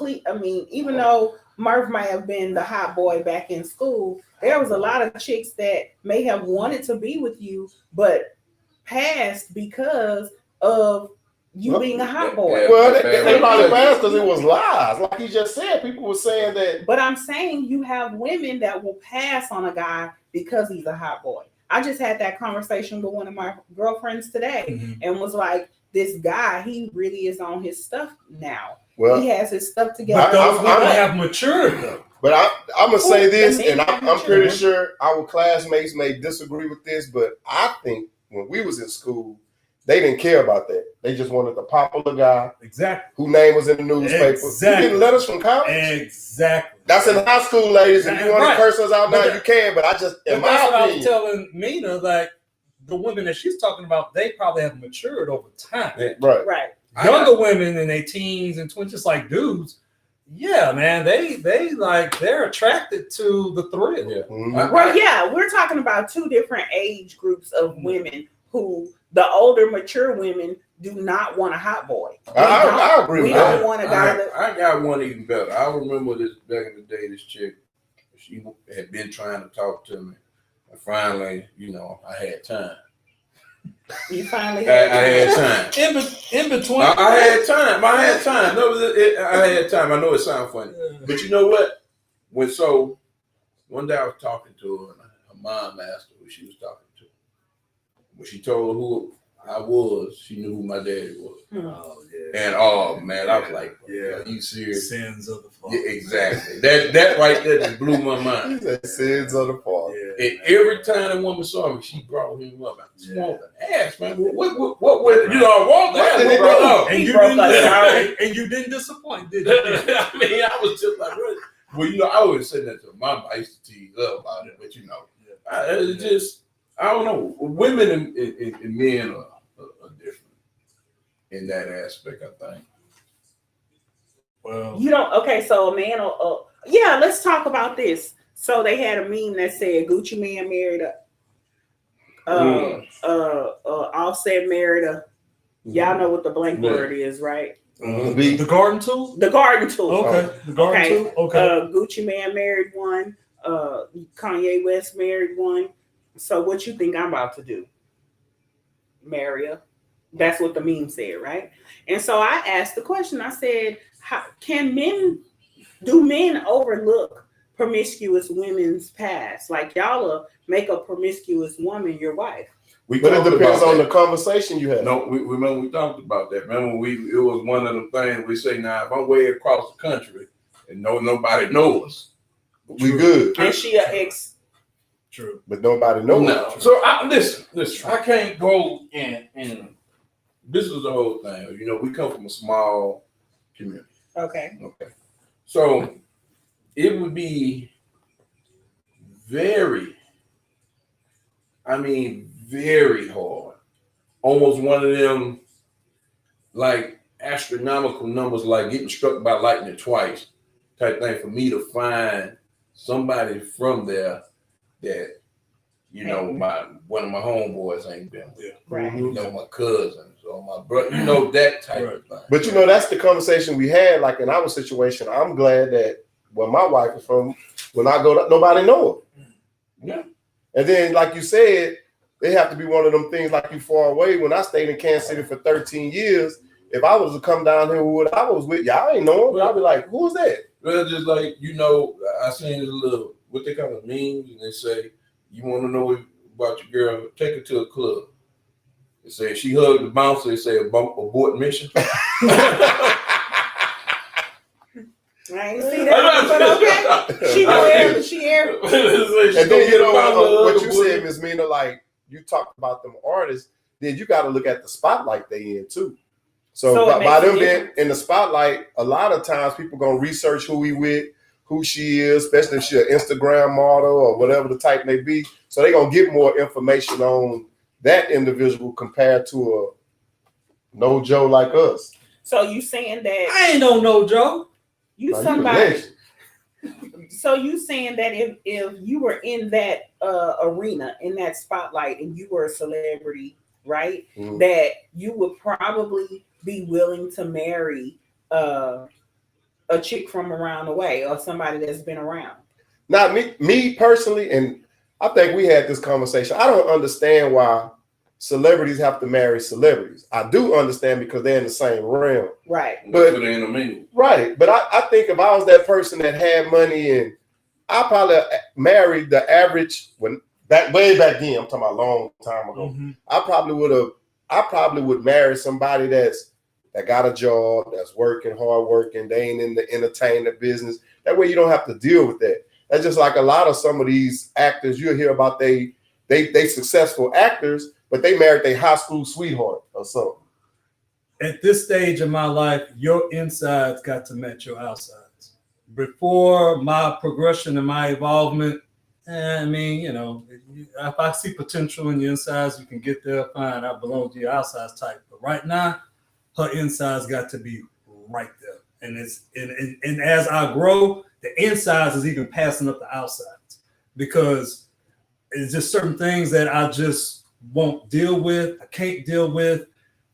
Murph may have been the hot boy back in school, there was a lot of chicks that may have wanted to be with you, but passed because of you being a hot boy. Well, they probably passed because it was lies. Like you just said, people were saying that. But I'm saying you have women that will pass on a guy because he's a hot boy. I just had that conversation with one of my girlfriends today and was like, this guy, he really is on his stuff now. Well, he has his stuff together. But those women have matured though. But I'm going to say this, and I'm pretty sure our classmates may disagree with this, but I think when we was in school, they didn't care about that. They just wanted the popular guy. Exactly. Whose name was in the newspaper. Exactly. You getting letters from college? Exactly. That's in high school, ladies. If you want to curse us out now, you can. But I just, in my opinion. I was telling Meena, like, the women that she's talking about, they probably have matured over time. Right. Younger women in their teens and 20s, just like dudes, yeah, man, they're attracted to the thrill. Yeah. Well, we're talking about two different age groups of women who the older, mature women do not want a hot boy. I agree with that. We don't want a guy I got one even better. I remember this back in the day, this chick, she had been trying to talk to me. And finally, I had time. You finally I had time. In between. I had time. I had time. I had time. I know it sounds funny. But you know what? One day I was talking to her, and her mom asked her who she was talking to. When she told her who I was, she knew who my daddy was. Oh, yeah. And oh man, I was like, are you serious? Sins of the father. Yeah, exactly. That right there just blew my mind. He said sins of the father. Yeah. And every time that woman saw me, she brought him up. I just want to ask, man, what I want to ask. And you didn't disappoint, did you? I mean, I was just like, well, I always said that to my mom. I used to tease her about it, but it just. I don't know. Women and men are different in that aspect, I think. Well, You don't. Okay, so a man. Yeah, let's talk about this. So they had a meme that said Gucci Man married Offset married a. Y'all know what the blank word is, right? the garden tool. The garden tool. Okay, the garden Okay. tool. Okay. Gucci Man married one. Kanye West married one. So what you think I'm about to do? Marry her? That's what the meme said, right? And so I asked the question. I said, do men overlook promiscuous women's past? Like y'all will make a promiscuous woman your wife. But it depends on the conversation you have. No, we remember we talked about that. Remember it was one of the things we say, now if I'm way across the country and nobody knows, we good. And she an ex. True. But nobody knows. No. So listen, I can't go and this is the whole thing. You know, we come from a small community. Okay. So it would be very hard. Almost one of them like astronomical numbers, like getting struck by lightning twice type thing for me to find somebody from there that, you know, one of my homeboys ain't been with. Right. You know, my cousins or my brother, you know, that type of thing. But you know, that's the conversation we had. Like in our situation, I'm glad that where my wife is from, when I go, nobody know her. Yeah. And then, like you said, it have to be one of them things like you far away. When I stayed in Kansas City for 13 years, if I was to come down here with I was with, y'all ain't know him, but I'd be like, who's that? Well, just like, you know, I seen this little, what they call it, memes, and they say, you want to know about your girl, take her to a club. They say, she hugged the bouncer, they say, abort mission. I ain't see that, but okay. She know she here. And then, you know, what you said, Ms Meena, like, you talked about them artists, then you got to look at the spotlight they in, too. So by them being in the spotlight, a lot of times people going to research who he with, who she is, especially if she's an Instagram model or whatever the type may be. So they're going to get more information on that individual compared to a no Joe like us. So you saying that I ain't no Joe. You somebody. So you saying that if you were in that arena, in that spotlight, and you were a celebrity, right, that you would probably be willing to marry a chick from around the way or somebody that's been around? Not me personally, and I think we had this conversation. I don't understand why celebrities have to marry celebrities. I do understand because they're in the same realm. Right. But they ain't a meaning. Right. But I think if I was that person that had money, and I probably married the average way back then, I'm talking about a long time ago. Mm-hmm. I probably would marry somebody that got a job, that's working, hard working, they ain't in the entertainment business. That way you don't have to deal with that. That's just like a lot of some of these actors you'll hear about they successful actors, but they married their high school sweetheart or something. At this stage of my life, your insides got to match your outsides. Before my progression and my involvement, I mean, you know, if I see potential in your insides, you can get there, fine, I belong to your outsides type. But right now, her insides got to be right there. And and as I grow, the insides is even passing up the outsides, because it's just certain things that I just won't deal with, I can't deal with,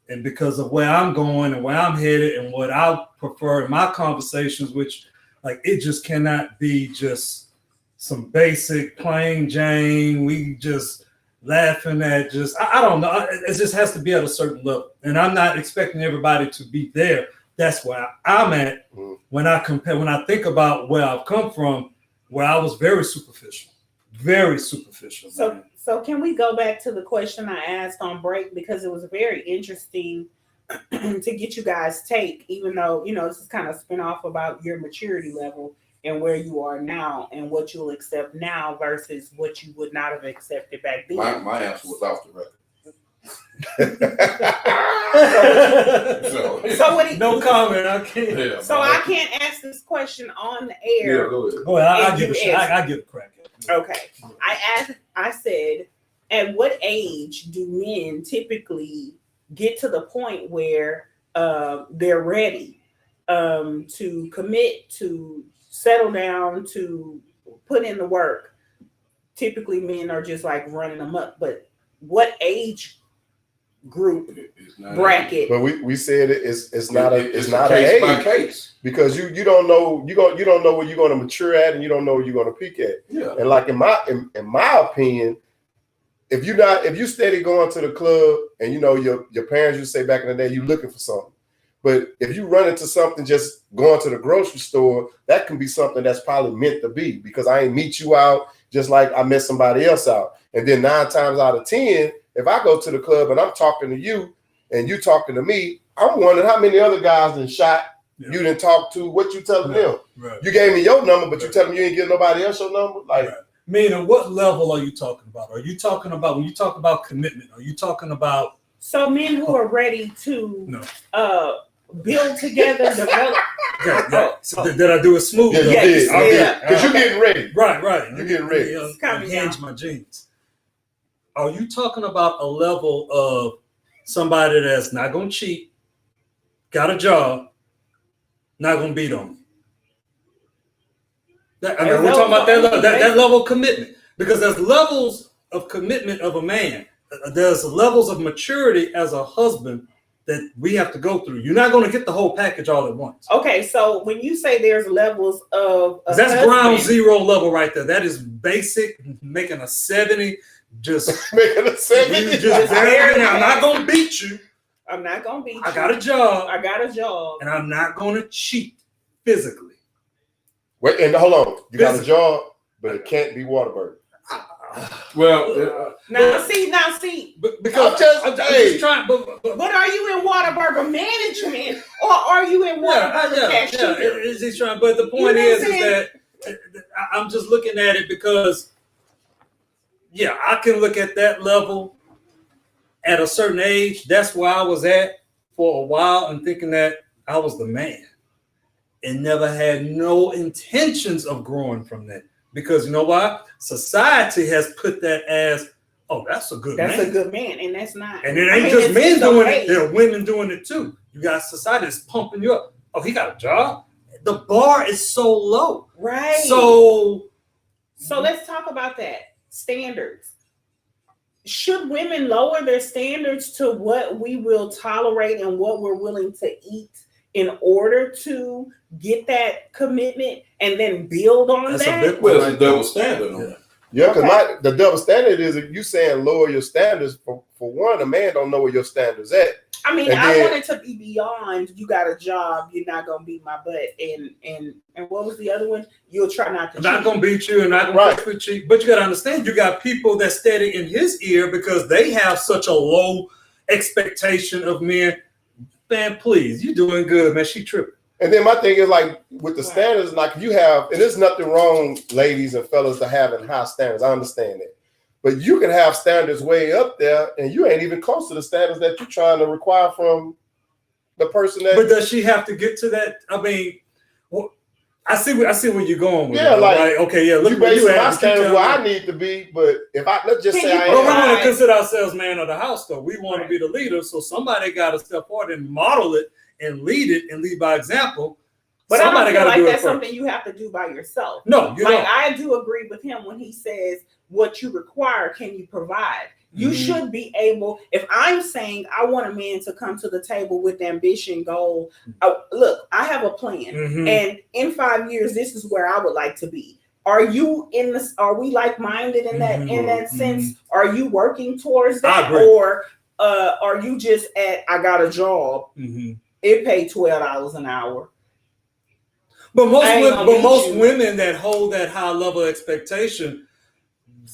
and because of where I'm going and where I'm headed and what I prefer in my conversations, which like it just cannot be just some basic plain Jane, we just laughing at just, I don't know, it just has to be at a certain level, and I'm not expecting everybody to be there. That's where I'm at when I think about where I've come from, where I was very superficial. So can we go back to the question I asked on break, because it was very interesting to get you guys' take, even though, you know, this is kind of spin off about your maturity level and where you are now and what you'll accept now versus what you would not have accepted back then. My answer was off the record. So what no comment. I can't. Yeah, so I can't ask this question on the air. Yeah, go ahead. Go ahead. I give a crack at it. Okay. I said, at what age do men typically get to the point where they're ready to commit, to settle down, to put in the work? Typically, men are just like running amok. But what age group bracket? But we said it's not an case by age case, because you don't know you don't know where you're going to mature at, and you don't know where you're going to peak at. Yeah. And like in my opinion, if you steady going to the club and you know your parents used to say back in the day you looking for something, but if you run into something just going to the grocery store, that can be something that's probably meant to be, because I ain't meet you out just like I met somebody else out. And then 9 times out of 10, if I go to the club and I'm talking to you and you talking to me, I'm wondering how many other guys done shot you didn't talk to. What you telling them? Right. You gave me your number, but you telling me you ain't give nobody else your number? Like, Meena, what level are you talking about? Are you talking about, when you talk about commitment, are you talking about? So men who are ready to build together, develop. So did I do it smooth? Yeah, you did. Because you're getting ready. Right. You're getting ready. Unhinge my jeans. Are you talking about a level of somebody that's not going to cheat, got a job, not going to beat on you? We're talking about that level of commitment, because there's levels of commitment of a man. There's levels of maturity as a husband that we have to go through. You're not going to get the whole package all at once. Okay, so when you say there's levels of that's ground zero level right there. That is basic, making a 70. Just making a 70. Just I'm not going to beat you. I'm not going to beat you. I got a job. And I'm not going to cheat physically. Wait, and hold on. You got a job, but it can't be Whataburger. Well, now see. Because I'm just trying. But are you in Whataburger management or are you in Whataburger cashier? He's trying. But the point is that I'm just looking at it because, I can look at that level at a certain age. That's where I was at for a while, and thinking that I was the man, and never had no intentions of growing from that. Because you know why? Society has put that as, that's a good man. That's a good man, and that's not. And it ain't just men doing it, there are women doing it too. You got society that's pumping you up. Oh, he got a job? The bar is so low. Right. So let's talk about that. Standards. Should women lower their standards to what we will tolerate and what we're willing to eat in order to get that commitment and then build on that? Well, it's a double standard on that. Yeah, because the double standard is, if you saying lower your standards, for one, a man don't know where your standards at. I mean, I want it to be beyond, you got a job, you're not going to beat my butt. And what was the other one? You'll try not to cheat. I'm not going to beat you and not going to cheat. But you got to understand, you got people that steady in his ear because they have such a low expectation of men. Man, please, you doing good, man. She tripping. And then my thing is, like, with the standards, like, you have, and there's nothing wrong, ladies and fellas, to having high standards. I understand that. But you can have standards way up there, and you ain't even close to the standards that you're trying to require from the person that. But does she have to get to that? I mean, I see where you're going with it. Yeah, like, right? Okay, yeah. Look you where you basing at. my standards where I need to be, but if let's just say I ain't. But we want to consider ourselves man of the house, though. We want to be the leader, so somebody got to step forward and model it and lead it and lead by example. But somebody I don't feel like that's first. something you have to do by yourself. No, you don't. I do agree with him when he says, what you require, can you provide? You should be able, if I'm saying I want a man to come to the table with ambition, goal, look, I have a plan. And in 5 years, this is where I would like to be. Are you in this? Are we like-minded in that sense? Are you working towards that? Or are you just at, I got a job, it paid $12 an hour. But most women that hold that high level of expectation,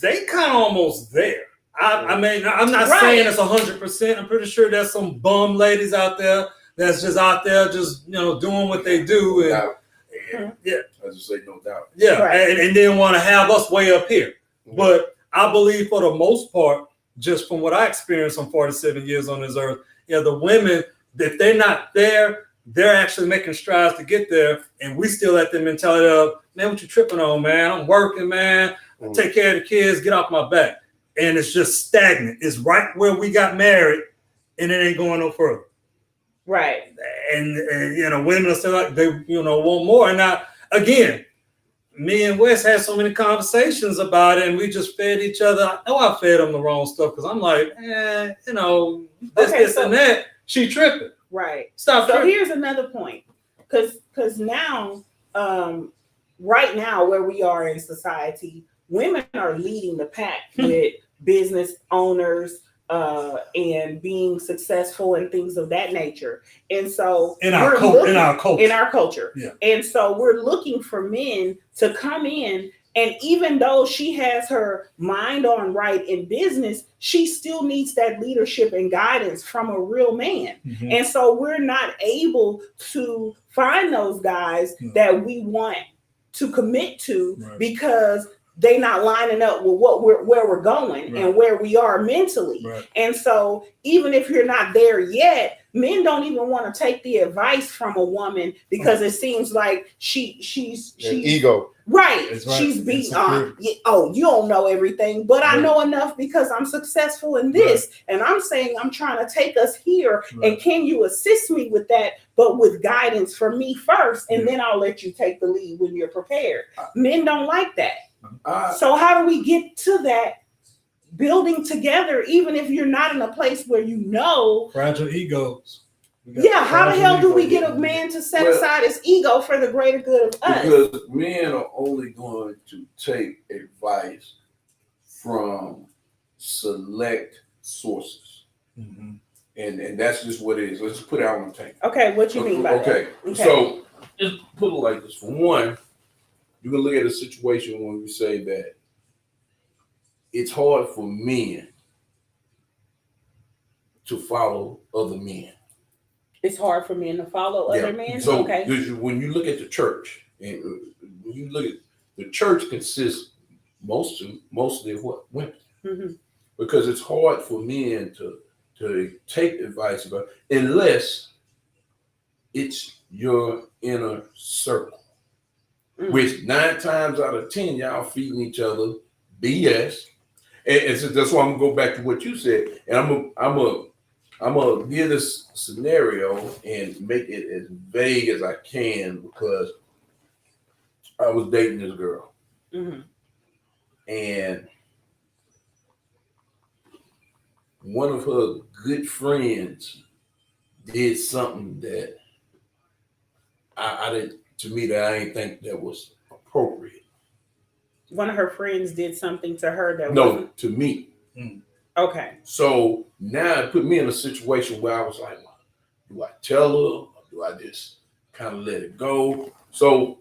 they kind of almost there. I mean, I'm not saying it's 100%. I'm pretty sure there's some bum ladies out there that's just out there just, doing what they do. And I just say no doubt. Yeah, and then want to have us way up here. But I believe for the most part, just from what I experienced on 47 years on this earth, the women, if they're not there, they're actually making strides to get there. And we still let them mentality of, man, what you tripping on, man? I'm working, man. I take care of the kids. Get off my back. and it's just stagnant. It's right where we got married, and it ain't going no further. Right. And you know, women are still like they want more. And now again, me and Wes had so many conversations about it, and we just fed each other. I know I fed them the wrong stuff because I'm like, this and that. She tripping. Right. Stop. So here's another point, because now, right now, where we are in society, women are leading the pack with business owners and being successful and things of that nature. And so in our culture. Yeah. And so we're looking for men to come in. And even though she has her mind on right in business, she still needs that leadership and guidance from a real man. Mm-hmm. And so we're not able to find those guys that we want to commit to because they're not lining up with where we're going and where we are mentally. Right. And so even if you're not there yet, men don't even want to take the advice from a woman because it seems like she's ego. Right. She's beat on. Oh, you don't know everything, but I know enough because I'm successful in this. And I'm saying I'm trying to take us here. And can you assist me with that, but with guidance from me first? And then I'll let you take the lead when you're prepared. Men don't like that. So how do we get to that building together, even if you're not in a place where you know fragile egos? Yeah, how the hell do we get a man to set aside his ego for the greater good of us? Because men are only going to take advice from select sources. Mm-hmm. And that's just what it is. Let's put it out on the table. Okay, what you mean by that? Okay, so just put it like this. For one, you can look at a situation when we say that it's hard for men to follow other men. It's hard for men to follow other men? So when you look at the church, and when you look at the church consists mostly of what? Women. Mm-hmm. Because it's hard for men to take advice about, unless it's your inner circle. Mm-hmm. Which 9 times out of 10, y'all feeding each other BS. And so that's why I'm gonna go back to what you said. And I'm gonna give this scenario and make it as vague as I can because I was dating this girl. Mm-hmm. And one of her good friends did something that I didn't, to me, that I didn't think that was appropriate. One of her friends did something to her that wasn't to me. Mm. Okay. So now it put me in a situation where I was like, well, do I tell her or do I just kind of let it go? So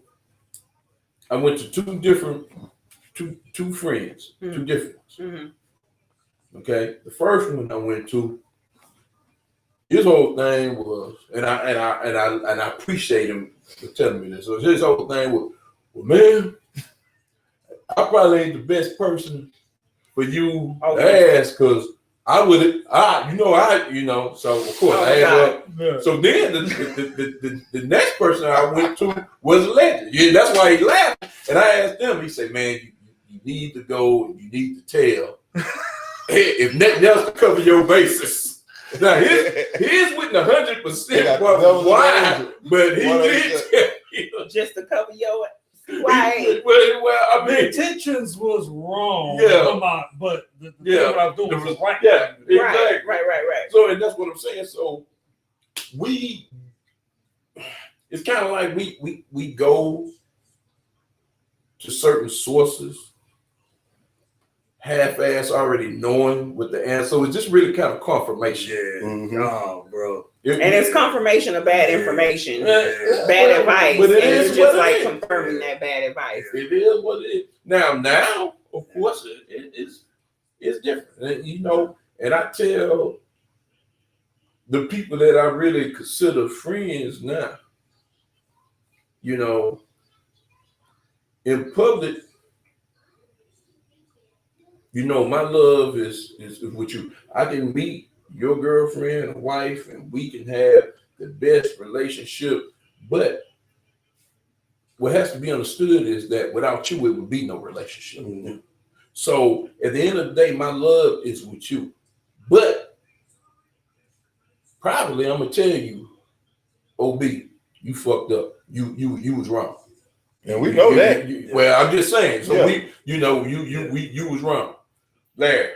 I went to two friends, mm-hmm. 2 different ones. Mm-hmm. Okay. The first one I went to, his whole thing was, and I appreciate him for telling me this. So his whole thing was, well, man, I probably ain't the best person for you to ask, because I would, so of course I asked her. Yeah. So then the next person I went to was a legend. Yeah, that's why he laughed. And I asked him, he said, man, you need to go and you need to tell. If nothing else to cover your basis. Now his with 100%, why? But he did tell just to cover your right. Well, I mean, the intentions was wrong. Yeah, but the thing what I was doing was right. Yeah, exactly. Right. So, and that's what I'm saying. So it's kind of like we go to certain sources half-ass already knowing what the answer. So it's just really kind of confirmation. Yeah. Mm-hmm. Oh, bro. And it's confirmation of bad information, bad advice. But it's just like confirming that bad advice. It is what it is. Now, of course, it's different. And I tell the people that I really consider friends now, in public, my love is with you. I can meet your girlfriend or wife and we can have the best relationship. But what has to be understood is that without you, it would be no relationship. Mm-hmm. So at the end of the day, my love is with you. But probably I'm gonna tell you, OB, you fucked up. You was wrong. And we know that. Well, I'm just saying. So Yeah. you was wrong, Larry.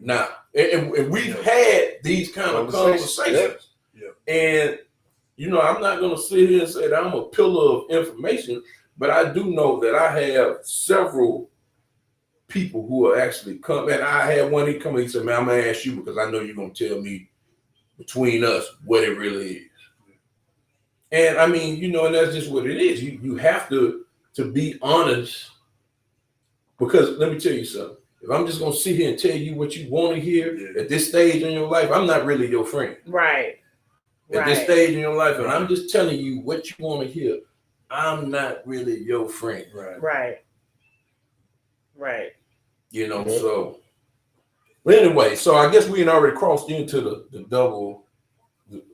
Now, and we've had these kind of conversations. Yeah. And I'm not gonna sit here and say that I'm a pillar of information, but I do know that I have several people who are actually come. And I had one, he come and he said, man, I'm gonna ask you because I know you're gonna tell me between us what it really is. And I mean, and that's just what it is. You have to be honest, because let me tell you something. If I'm just gonna sit here and tell you what you want to hear at this stage in your life, I'm not really your friend. Right. At this stage in your life, and I'm just telling you what you want to hear, I'm not really your friend. Right. So. But anyway, so I guess we had already crossed into the double.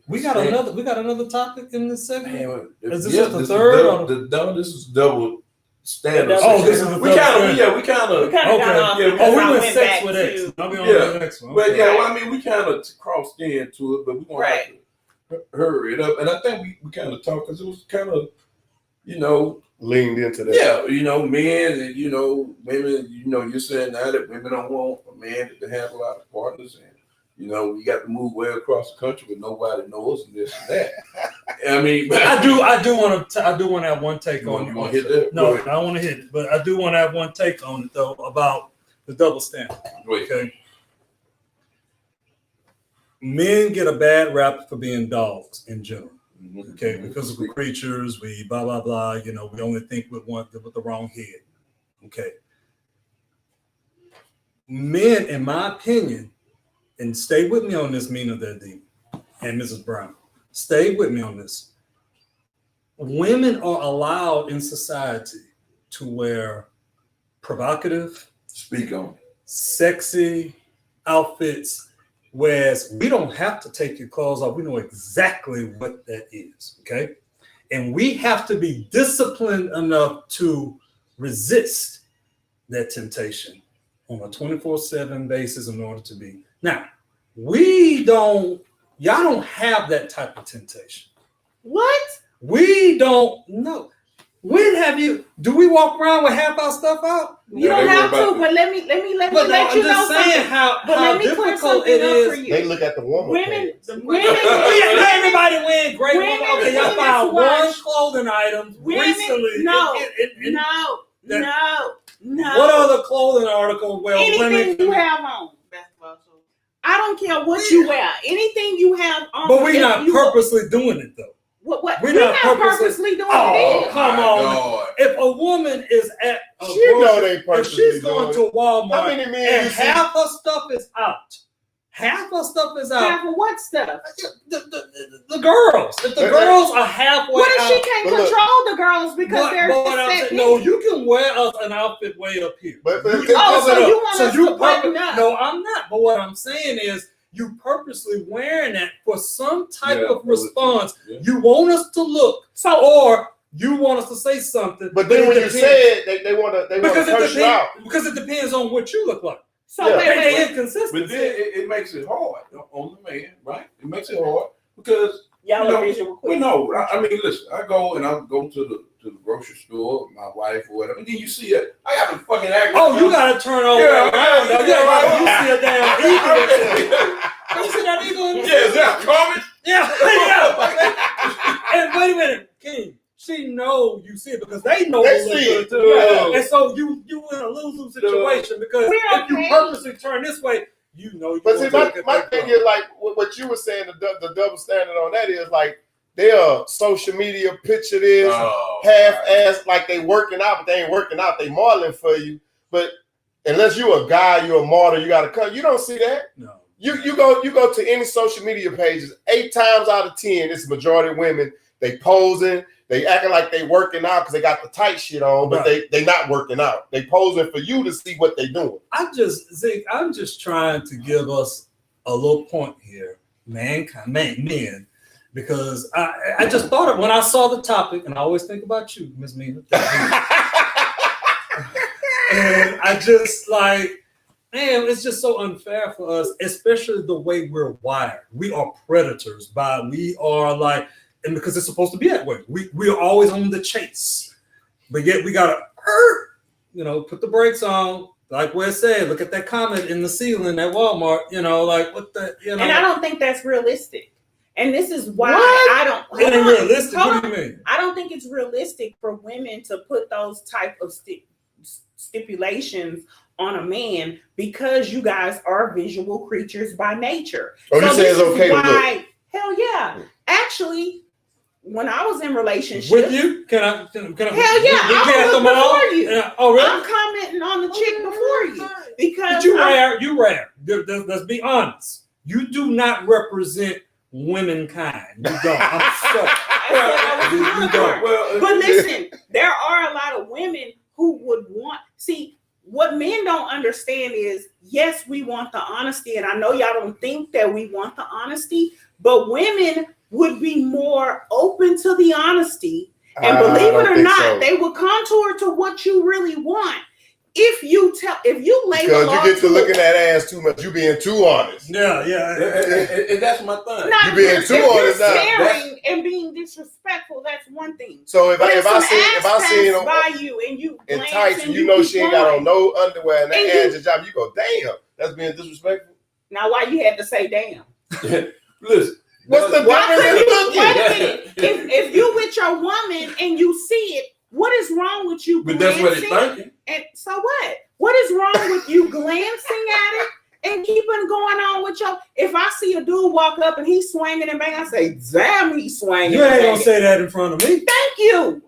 We got another topic in this segment. Man, Is this the third? This is double standard. Oh, this is the we third. we kind of got off. yeah, because we I went went sex back with to- X. I'll be on the next one. But Okay. yeah, well, I mean, we kind of crossed into it, but we're gonna have to hurry it up. And I think we kind of talked because it was kind of, leaned into that. yeah, men and women. You're saying now that women don't want a man to have a lot of partners, and we got to move way across the country with nobody knows and this and that. I mean, but I do want to have one take on you want to hit that? No, I don't want to hit it, but I do want to have one take on it though about the double standard. Okay. Men get a bad rap for being dogs in general. Okay, because we're creatures, we blah blah blah. We only think with the wrong head. Okay. Men, in my opinion, and stay with me on this, Meena Da Diva and Mrs. Brown. Stay with me on this. Women are allowed in society to wear provocative, Speak on it. sexy outfits. Whereas we don't have to take your clothes off. We know exactly what that is, okay? And we have to be disciplined enough to resist that temptation on a 24/7 basis in order to be. Now, y'all don't have that type of temptation. What? We don't know. Do we walk around with half our stuff out? You don't have to, but let me let you know something. How let me clear difficult something it up is. for you. They look at the woman. Women. Everybody wearing great women. Okay, y'all found one clothing item recently. No. What other clothing article? Well, anything you have on. I don't care what you wear. Anything you have on. But we're not purposely doing it though. What? We're not purposely doing Oh, it. come on. God. If a woman is at a She know they if purposely she's going doing to Walmart How many men and you see? half her stuff is out. Half her stuff is out. Half of what stuff? The girls. If the girls are halfway What if out. she can't control the girls because they're set? No, you can wear an outfit way up here. But so you want us to button up? No, I'm not. But what I'm saying is, you purposely wearing that for some type of response. Yeah. You want us to look, or you want us to say something. But then when you say it, they want to push you out. Because it depends on what you look like. So They inconsistent. But then it makes it hard on the man, right? It makes it hard because I mean, listen, I go to the grocery store with my wife or whatever, and then you see it. I got to fucking act. Oh, you gotta turn over around. You see a damn eagle. You see that eagle? Is that coming? Yeah. And wait a minute, King. She know you see it because they know They it looks see good it. too. Yeah. And so you in a lose-lose situation because if you purposely turn this way, you know. But see, my thing is like what you were saying. The double standard on that is like they are social media picture this half-ass like they working out, but they ain't working out. They modeling for you, but unless you a guy, you're a model. You got to cut. You don't see that. No. You go to any social media pages. 8 times out of 10, it's majority women. They posing. They acting like they working out because they got the tight shit on, but they not working out. They posing for you to see what they doing. I'm just trying to give us a little point here, men, because I just thought of when I saw the topic, and I always think about you, Ms Meena. And I just like, man, it's just so unfair for us, especially the way we're wired. We are predators, we are like, and because it's supposed to be that way. We are always on the chase, but yet we gotta, put the brakes on. Like Wes said, look at that comment in the ceiling at Walmart. Like what the, And I don't think that's realistic. And this is why I don't. It ain't realistic. What do you mean? I don't think it's realistic for women to put those type of stipulations on a man because you guys are visual creatures by nature. Oh, you say it's okay to look? Hell yeah. Actually, when I was in relationship with you, can I? Hell yeah, I'm look before you. Oh, really? I'm commenting on the chick before you because but you rare. Let's be honest. You do not represent womankind. You don't. I'm sorry. You don't. But listen, there are a lot of women who would want. See, what men don't understand is, yes, we want the honesty, and I know y'all don't think that we want the honesty, but women would be more open to the honesty, and believe it or not, they will contour to what you really want. If you lay because you get to looking at ass too much, you being too honest. Yeah. And that's my thing. You being too honest now. Staring and being disrespectful, that's one thing. So if I see it by you and you in tights and you know she ain't got on no underwear and that ass is job, you go, damn, that's being disrespectful. Now why you had to say damn? Listen. What's the difference? If you with your woman and you see it, what is wrong with you but glancing? That's what it's thinking. And so what? What is wrong with you glancing at it and keeping going on with your? If I see a dude walk up and he's swinging and bang, I say, damn, he's swinging. You ain't gonna say that in front of me. Thank you.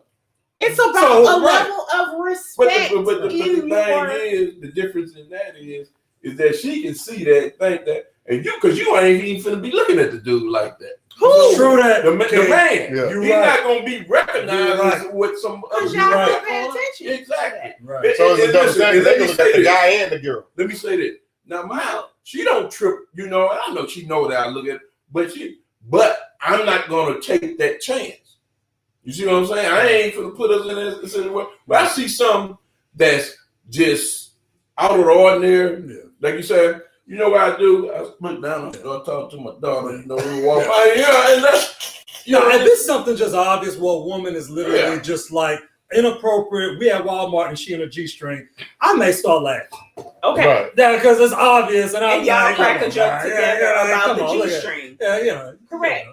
It's about a level of respect. But the thing is, the difference in that is that she can see that, think that, and because you ain't even finna be looking at the dude like that. Who? True that. The man. Yeah. He's not gonna be recognized with some other. Because y'all don't pay attention. Exactly. Right. So it's a double standard. They can look at the guy and the girl. Let me say this. Now, she don't trip. I know she know that I look at, but I'm not gonna take that chance. You see what I'm saying? I ain't gonna put us in this anywhere. But I see something that's just out of the ordinary. Yeah. Like you said. You know what I do? I put down and start talking to my daughter. We walk by. And that's if it's something just obvious, a woman is literally just like inappropriate. We at Walmart and she in a G-string. I may start laughing. Okay. Right. Yeah, because it's obvious, and I'm y'all like, crack a joke together about the G-string. Yeah. Correct.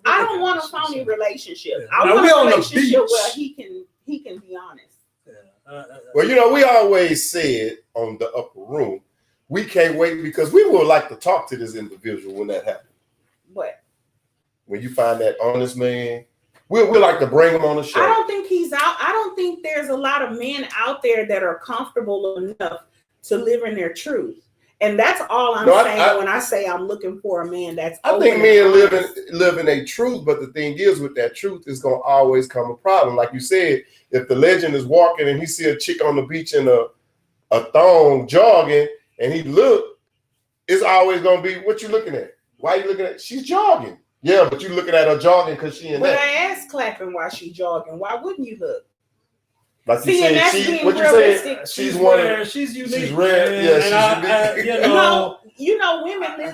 I don't want a phony relationship. Yeah. I want a relationship where he can be honest. Well, we always said on the upper room, we can't wait because we would like to talk to this individual when that happens. What? When you find that honest man, we like to bring him on the show. I don't think he's out. I don't think there's a lot of men out there that are comfortable enough to live in their truth. And that's all I'm saying when I say I'm looking for a man that's I think men live in a truth, but the thing is with that truth is going to always come a problem. Like you said, if the legend is walking and he see a chick on the beach in a thong jogging, and he look, it's always gonna be what you looking at. Why you looking at? She's jogging. Yeah, but you looking at her jogging because she in that. But her ass clapping while she jogging. Why wouldn't you look? Like you said, what you said? She's one. She's unique. She's rare. Yeah, she's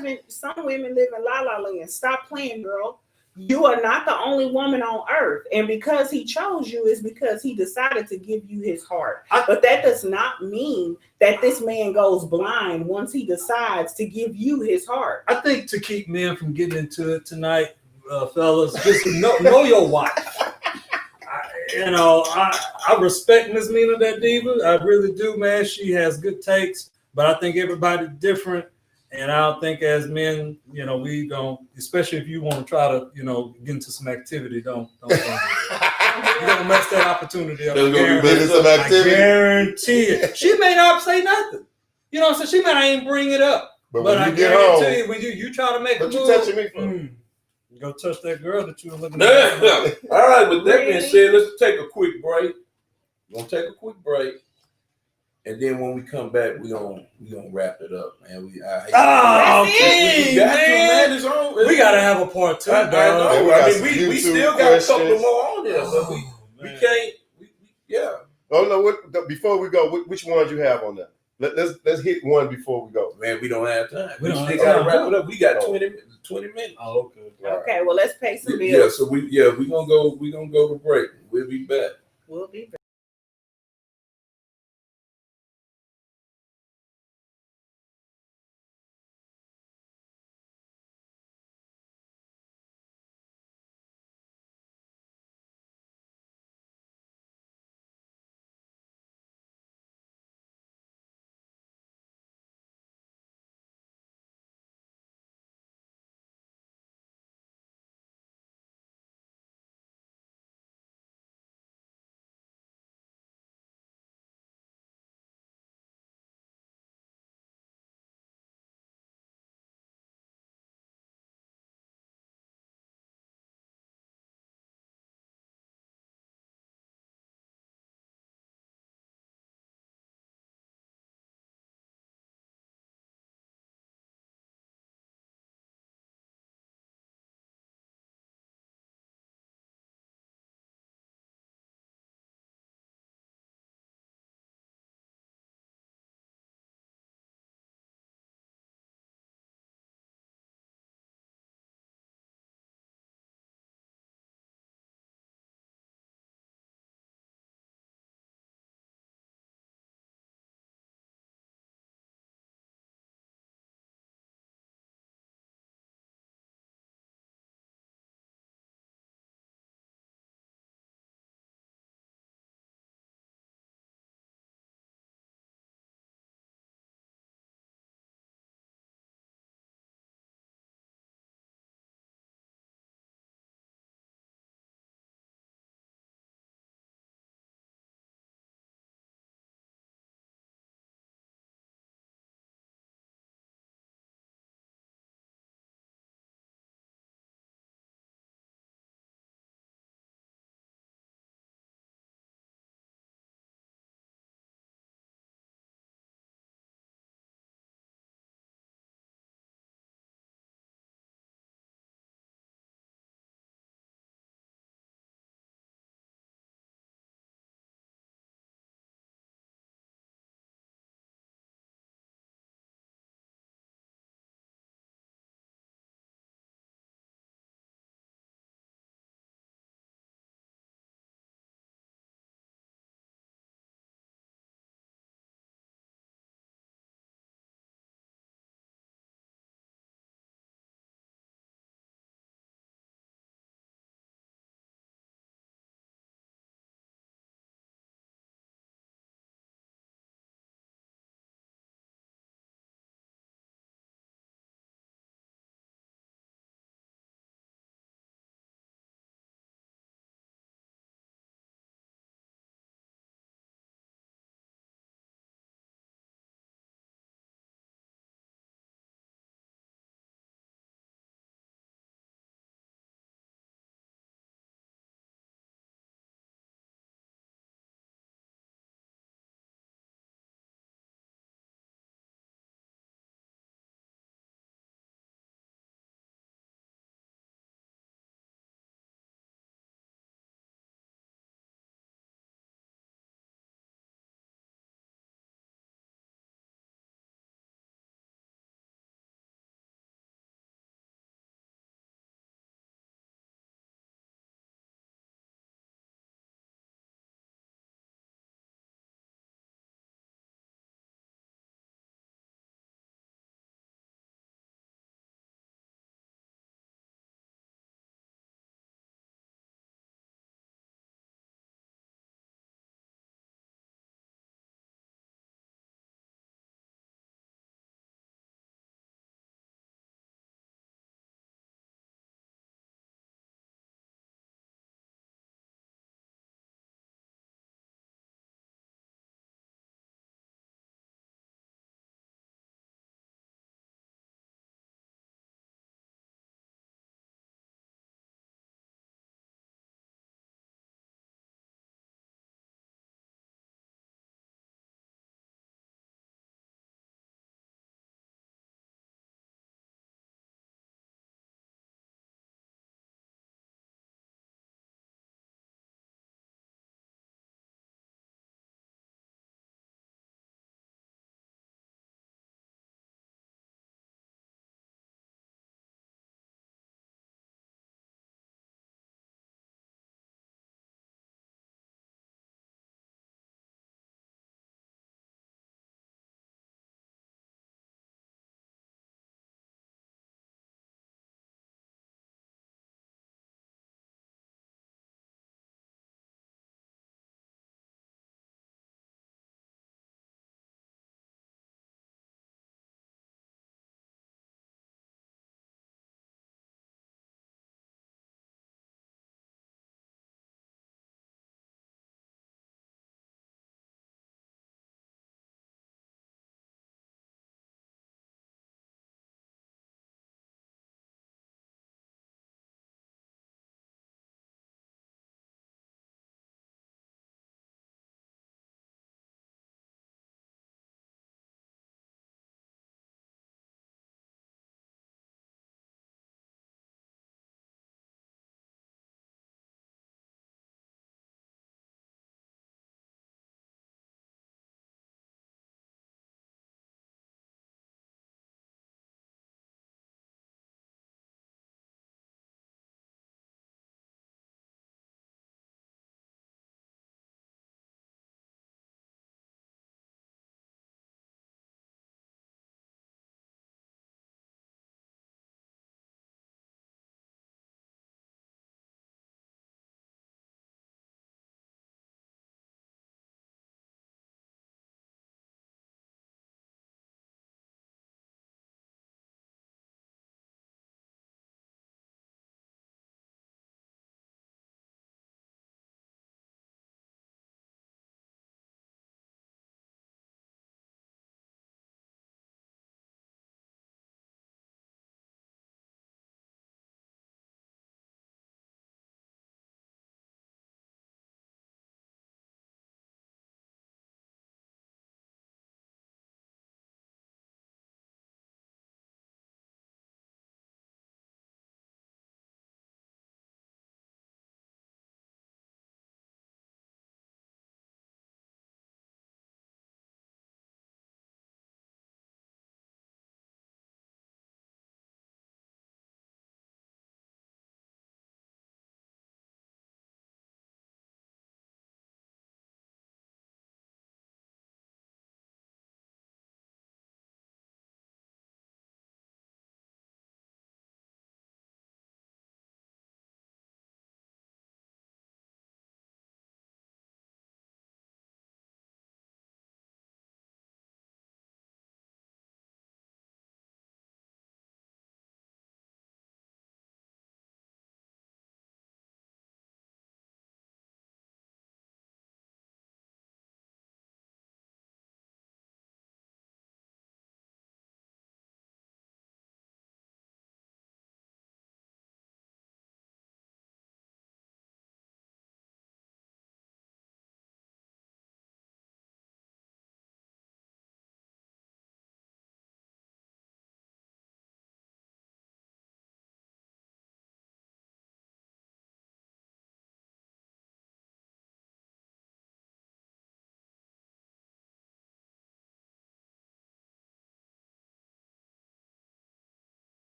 unique. Some women live in la la land. Stop playing, girl. You are not the only woman on earth. And because he chose you is because he decided to give you his heart. But that does not mean that this man goes blind once he decides to give you his heart. I think to keep men from getting into it tonight, fellas, just know your wife. I respect Ms Meena Da Diva. I really do, man. She has good takes, but I think everybody's different. And I don't think as men, we don't, especially if you want to try to, get into some activity, don't do that. You're gonna mess that opportunity up. I guarantee it. She may not say nothing. So she may not even bring it up. But I guarantee you, when you try to make a move, you touching me for? Go touch that girl that you were looking at. All right, with that being said, let's take a quick break. We're gonna take a quick break. And then when we come back, we gonna wrap it up, man. We gotta have a part two. I know. We still got a couple more on there, but we can't. Oh no! Before we go, which ones you have on there? Let's hit one before we go. Man, we don't have time. We We don't still have gotta time. wrap it up. We got Oh. 20 minutes. Oh, okay. Okay, well, let's pay some bills. Yeah, so we gonna go to break. We'll be back. We'll be back.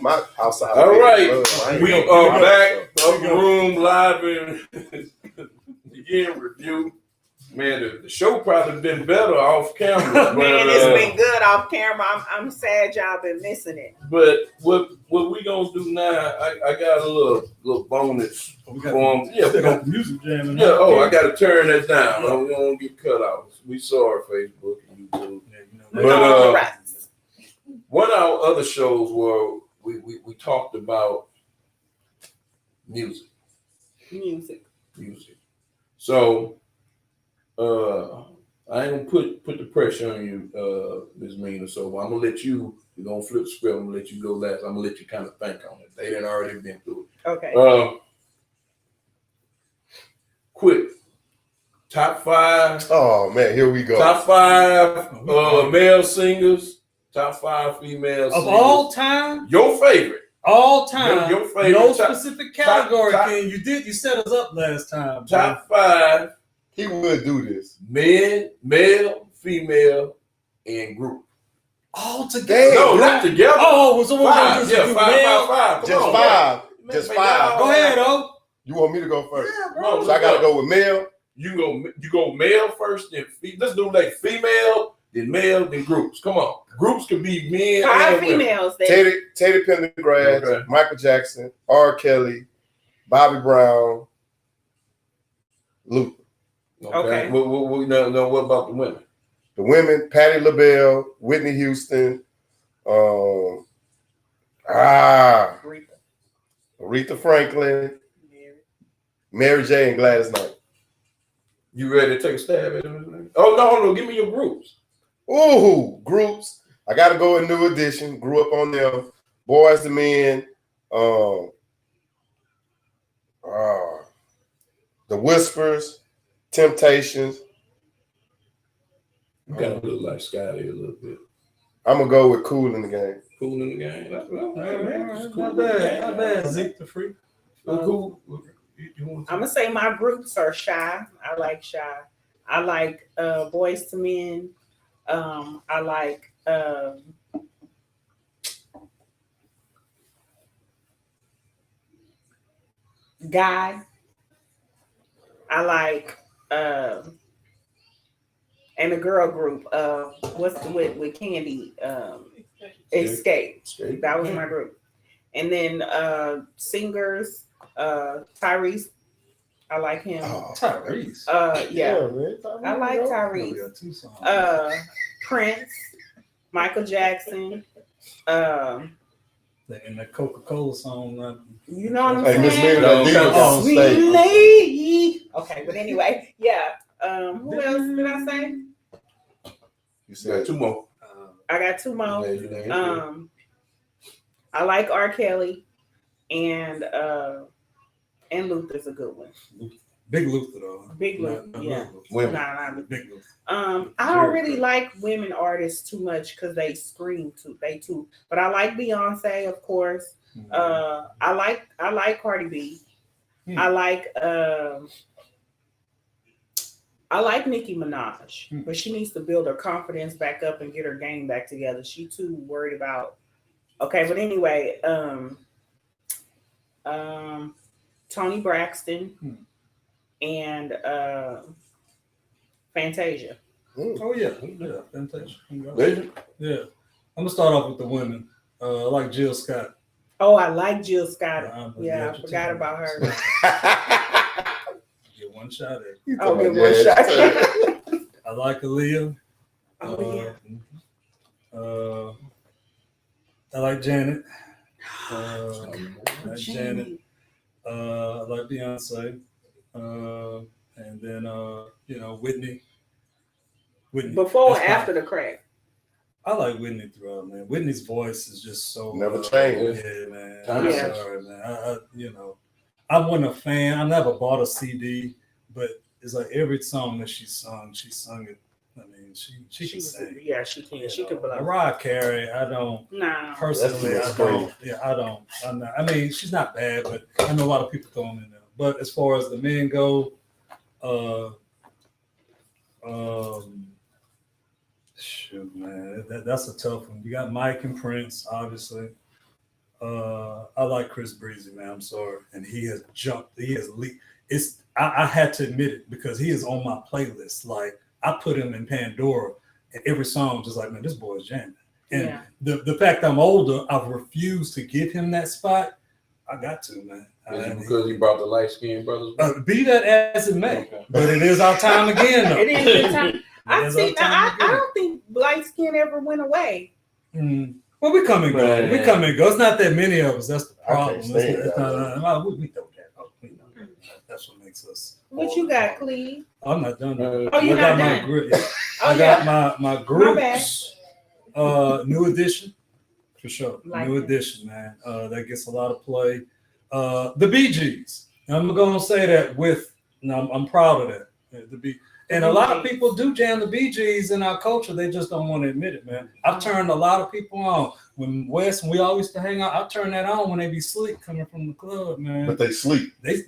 my outside. All right, we ain't are gonna- back. Up room live in again review. Man, the show probably been better off camera. Man, it's been good off camera. I'm sad y'all been missing it. But what we gonna do now? I got a little bonus We got, for 'em. Yeah, we got gonna. the music jamming. Yeah. Oh, I got to turn that down. We don't get cut off. We sorry, Facebook and YouTube. Yeah, you know, We But, on the rest. One of our other shows where we talked about music. So I ain't gonna put the pressure on you, Ms Meena. So I'm gonna let you. We're gonna flip the script. I'm gonna let you go last. I'm gonna let you kind of think on it. They done already been through it. Okay. Quick. Top 5. Oh man, here we go. Top 5 male singers. Top 5 female of singers. all time, Your favorite. all time, Your favorite no top- specific category. top- Ken, you set us up last time. Top 5 He would do this. men, male, female, and group. All together. No, not together. Oh, so we're Five. gonna Yeah, do five. male? Come Just on, five. man. Just Man, five. y'all- Go ahead, oh. You want me to go first? Yeah, bro. So I gotta go with male. You go male first, then let's do like female, then male, then groups. Come on, groups can be men 5 and women. females. Teddy Pendergrass, Okay. Michael Jackson, R. Kelly, Bobby Brown, Luther. Okay. No, what about the women? The women: Patti LaBelle, Whitney Houston, Aretha Franklin, Mary J. and Gladys Knight. You ready to take a stab at it? Oh no, give me your groups. Ooh, groups. I gotta go with New Edition. Grew up on them. Boys to Men. The Whispers, Temptations. You kind of look like Scotty a little bit. I'm gonna go with Cool in the Game. Cool in the game. That's right, man. Not bad. Zeke the Freak. Cool. I'm gonna say my groups are Shy. I like Shy. I like Boys to Men. I like Guy. I like and a girl group. What's the with Candy? Escape. That was my group. And then singers, Tyrese. I like him. Tyrese. Yeah. man. I like We Tyrese. got 2 songs. Prince, Michael Jackson. In the Coca-Cola song. You know what I'm Hey, Ms. saying? Meena Da Diva got on Sweet stage. lady. Okay, but anyway, yeah. Who else did I say? You You got said 2 more. I got 2 more. Yeah. I like R. Kelly, and Luther's a good one. Big Luther though. Big Luther, Not yeah. Little Luther. Women. Nah. Big Luther. I don't really like women artists too much because they scream too. But I like Beyonce, of course. I like Cardi B. I like Nicki Minaj, but she needs to build her confidence back up and get her game back together. She too worried about. Okay, but anyway, Toni Braxton and Fantasia. Oh yeah, Fantasia. Yeah. I'm gonna start off with the women. I like Jill Scott. Oh, I like Jill Scott. Yeah, I forgot about her. Get one shot at it. Oh, good one shot. I like Aaliyah. Oh, I like Janet. I like Janet. I like Beyonce. And then Whitney. Before or after the crack? I like Whitney throughout, man. Whitney's voice is just so Never changed. Yeah, man. Yeah. I'm sorry, man. I wasn't a fan. I never bought a CD, but it's like every song that she sung it. I mean, she can sing. Yeah, she can. She can blow. Mariah Carey, I don't. Nah. Personally, That's I don't. Yeah, I don't. I'm not. I mean, she's not bad, but I know a lot of people throw them in there. But as far as the men go, shoot, man, that's a tough one. You got Mike and Prince, obviously. I like Chris Breezy, man. I'm sorry, and he has jumped. He has leaped. I had to admit it because he is on my playlist. Like I put him in Pandora, and every song just like, man, this boy is jamming. And the fact I'm older, I've refused to give him that spot. I got to, man. Is it because he brought the light skinned brothers? Be that as it may, but it is our time again, though. It is the time. I don't think light skin ever went away. Well, we come and go. Man. We come and go. It's not that many of us. That's the problem. I can't stand We know that. Oh, we know that. That's what makes us. What you got, Cleve? I'm not done. Oh, you're not done? I got my groups. New edition, for sure. Like New it. edition, man. That gets a lot of play. The Bee Gees. I'm gonna say that I'm proud of that. And a lot of people do jam the Bee Gees in our culture. They just don't want to admit it, man. I've turned a lot of people on. When we always used to hang out, I turn that on when they be sleep coming from the club, man. But they sleep. They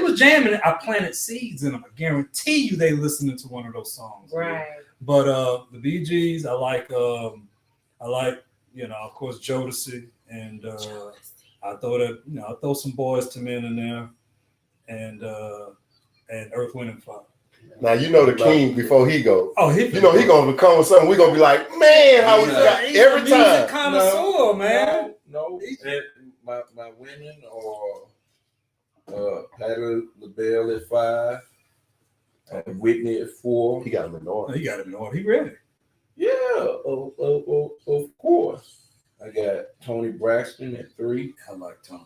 was jamming it. I planted seeds in them. I guarantee you they listening to one of those songs. Right. But the Bee Gees, I like, of course, Jodeci, and I throw some Boys to Men in there, and Earth, Wind, and Fire. Now you know the king before he go. Oh, he gonna come with something. We gonna be like, man, how was that every He's a time? connoisseur, man. No. And my women are Patti LaBelle at 5, Whitney at 4. He got him in order. He got him in order. He ready. Yeah, of course. I got Tony Braxton at 3. I like Tony.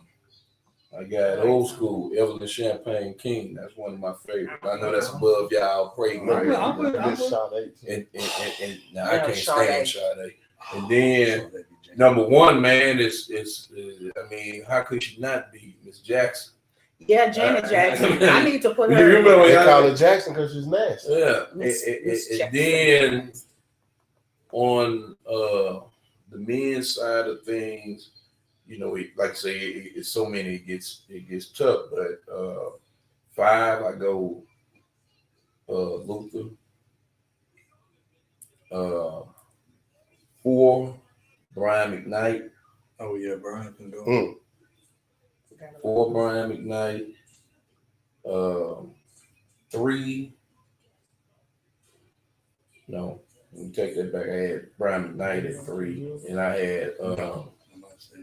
I got old school Evelyn Champagne King. That's one of my favorites. I know that's above y'all praise. I'm with. And now I can't stand Sade. And then number 1, man, is I mean, how could she not be Miss Jackson? Yeah, Janet Jackson. I need to put her. You remember They call her Jackson because she's nasty. Yeah. Miss And then on the men's side of things, like I say, it's so many. It gets tough. But 5, I go Luther. 4, Brian McKnight. Oh yeah, Brian can go. 4, Brian McKnight. 3. No, let me take that back. I had Brian McKnight at 3, and I had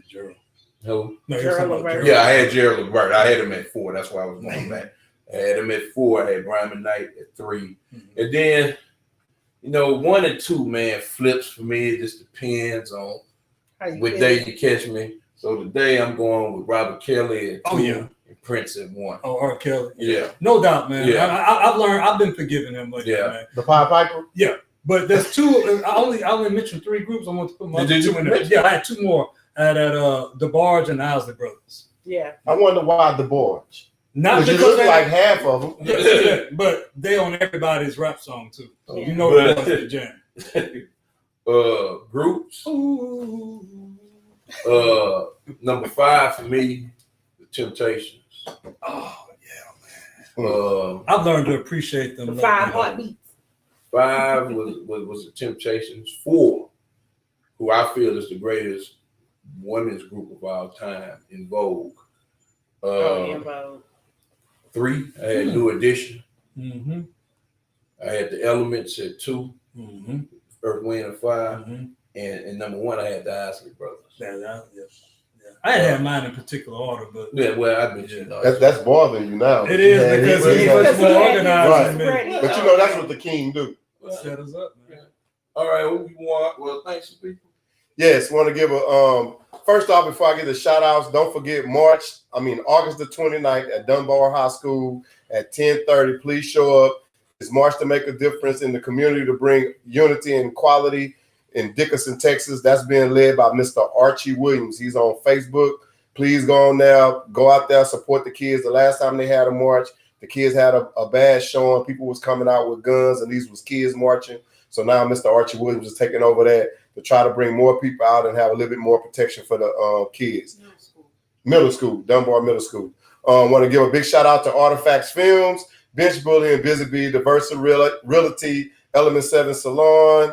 Gerald. Who? No, Gerald Levert. Yeah, I had Gerald Levert. I had him at 4. That's why I was going back. I had him at 4. I had Brian McKnight at 3. And then, 1 and 2, man, flips for me. It just depends on what day you catch me. So today I'm going with Robert Kelly at 2 and Prince at 1. Oh, R. Kelly. Yeah. No doubt, man. Yeah. I've learned. I've been forgiving him lately, man. The Pied Piper? Yeah. But there's 2. I only mentioned 3 groups. I want to put my Did you 2 in there. Yeah, I had 2 more. I had DeBarge and Isley Brothers. Yeah. I wonder why the Barge. Not Because you because look like half of them. yeah, but they on everybody's rap song too. So Yeah. you know the jam. Groups. Number 5 for me, The Temptations. Oh yeah, man. I've learned to appreciate them. The 5 heartbeats. 5 was The Temptations. 4, who I feel is the greatest women's group of all time, In Vogue. In Vogue. 3, I had New Edition. Mm-hmm. I had The Elements at 2. Mm-hmm. Earth, Wind, and Fire. Mm-hmm. And number 1, I had the Isley Brothers. I didn't have mine in particular order, but Yeah, well, I mentioned That's bothering you now. it is because he's much more organized than me. But that's what the king do. Set us up, man. All right, what we want? Well, thanks to people. Yes, want to give a first off, before I get the shout outs, don't forget August the 29th at Dunbar High School at 10:30. Please show up. It's March to Make a Difference in the community to bring unity and equality in Dickinson, Texas. That's being led by Mr. Archie Williams. He's on Facebook. Please go on there, go out there, support the kids. The last time they had a march, the kids had a bad showing. People was coming out with guns, and these was kids marching. So now Mr. Archie Williams is taking over that to try to bring more people out and have a little bit more protection for the kids. Middle school, Dunbar Middle School. Want to give a big shout out to Artifacts Films, Bench Bully and Busy Bee, Diversa Realty, Element 7 Salon,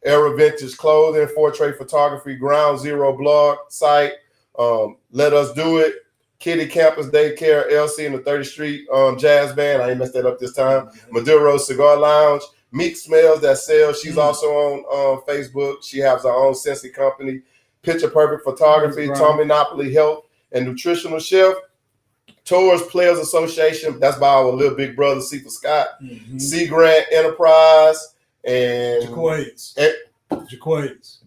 Era Vintage Clothing, Fortray Photography, Ground Zero blog site, Let Us Do It, Kitty Campus Daycare, LC in the 30th Street Jazz Band. I ain't messed that up this time. Maduro Cigar Lounge, Meek Smells That Sells. She's also on Facebook. She has her own Scentsy company. Picture Perfect Photography, Tommy Napoli Health and Nutritional Chef. Tours Players Association. That's by our little big brother, Cephas Scott. Sea Grant Enterprise and Jaquays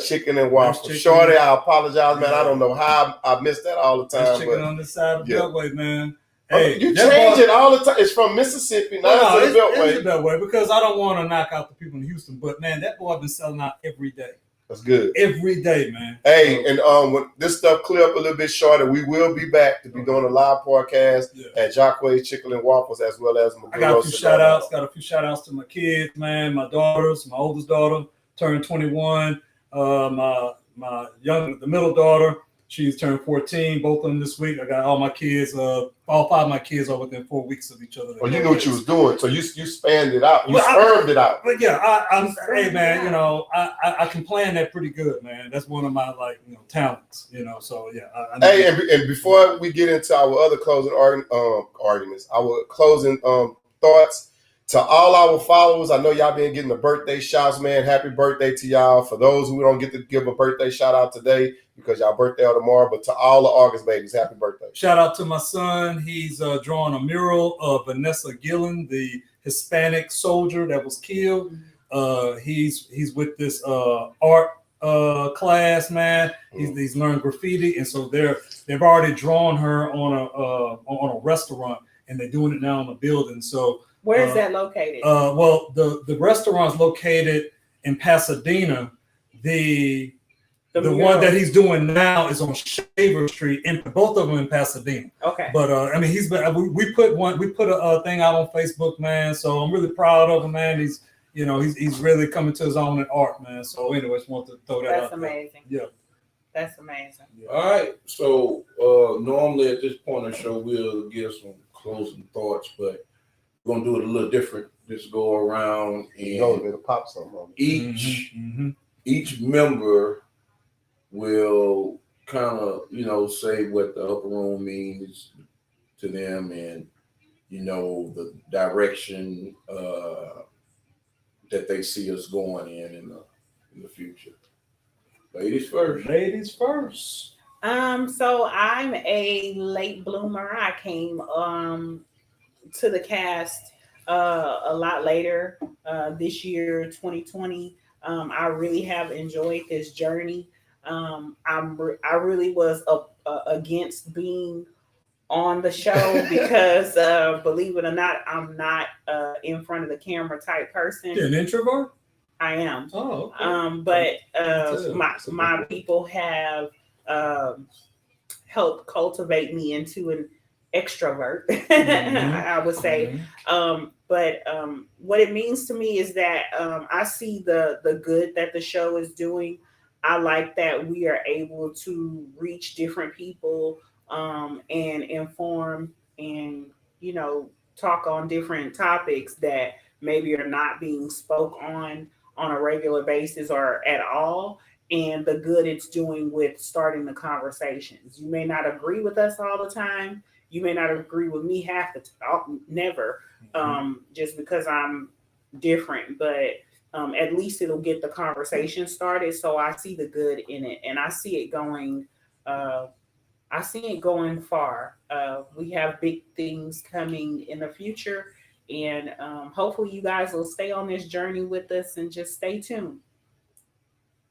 Chicken and Waffles. Shorty, I apologize, man. I don't know how I missed that all the time. Chicken on this side of the Beltway, man. Hey, you change it all the time. It's from Mississippi, not to the Beltway. It's the Beltway because I don't want to knock out the people in Houston, but man, that boy been selling out every day. That's good. Every day, man. Hey, and when this stuff clear up a little bit shorter, we will be back to be doing a live podcast at Jacque's Chicken and Waffles as well as I got a few shout outs. Got a few shout outs to my kids, man. My daughters. My oldest daughter turned 21. The middle daughter, she's turned 14. Both of them this week. I got all my kids. All 5 of my kids are within 4 weeks of each other. Oh, you knew what you was doing, so you spanned it out. You spermed it out. But yeah, hey man, you know, I can plan that pretty good, man. That's one of my talents, you know. So yeah. Hey, and before we get into our other closing arguments, our closing thoughts to all our followers. I know y'all been getting the birthday shouts, man. Happy birthday to y'all. For those who don't get to give a birthday shout out today because y'all birthday are tomorrow, but to all the August babies, happy birthday. Shout out to my son. He's drawing a mural of Vanessa Gillen, the Hispanic soldier that was killed. He's with this art class, man. He's learned graffiti, and so they've already drawn her on a restaurant, and they're doing it now on a building. So where is that located? Well, the restaurant's located in Pasadena. The one that he's doing now is on Shaver Street, and both of them in Pasadena. Okay. But I mean, we put a thing out on Facebook, man. So I'm really proud of him, man. He's really coming to his own in art, man. So anyway, just want to throw that out. That's amazing. Yeah. That's amazing. Yeah. All right. So normally at this point of the show, we'll give some closing thoughts, but we're gonna do it a little different. Just go around and pop something on each member will kind of say what the upper room means to them and the direction that they see us going in the future. Ladies first. So I'm a late bloomer. I came to the cast a lot later this year, 2020. I really have enjoyed this journey. I really was against being on the show because believe it or not, I'm not in front of the camera type person. You're an introvert? I am. Oh, okay. But my people have helped cultivate me into an extrovert, I would say. But what it means to me is that I see the good that the show is doing. I like that we are able to reach different people and inform and, talk on different topics that maybe are not being spoke on a regular basis or at all. And the good it's doing with starting the conversations. You may not agree with us all the time. You may not agree with me half the time, never, just because I'm different. But at least it'll get the conversation started. So I see the good in it, and I see it going. I see it going far. We have big things coming in the future, and hopefully you guys will stay on this journey with us and just stay tuned.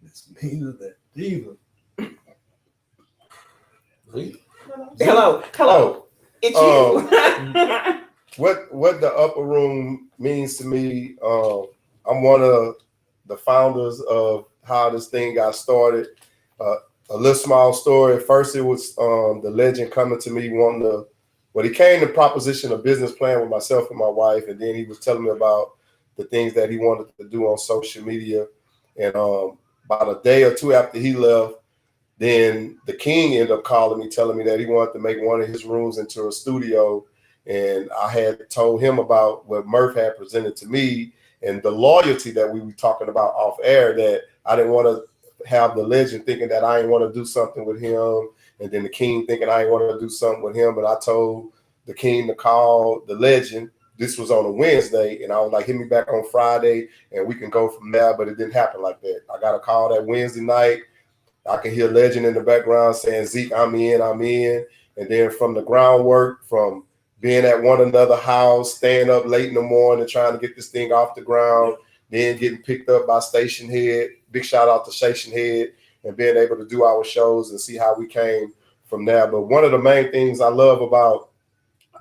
Ms Meena Da Diva. Hello. It's you. What the upper room means to me, I'm one of the founders of how this thing got started. A little small story. At first, it was the legend coming to me he came to proposition a business plan with myself and my wife, and then he was telling me about the things that he wanted to do on social media. And about a day or two after he left, then the king ended up calling me, telling me that he wanted to make one of his rooms into a studio. And I had told him about what Murph had presented to me and the loyalty that we were talking about off air, that I didn't want to have the legend thinking that I ain't want to do something with him, and then the king thinking I ain't want to do something with him. But I told the king to call the legend. This was on a Wednesday, and I was like, hit me back on Friday, and we can go from there. But it didn't happen like that. I got a call that Wednesday night. I can hear Legend in the background saying, Zeke, I'm in. And then from the groundwork, from being at one another house, staying up late in the morning, trying to get this thing off the ground, then getting picked up by Stationhead. Big shout out to Stationhead, and being able to do our shows and see how we came from there. But one of the main things I love about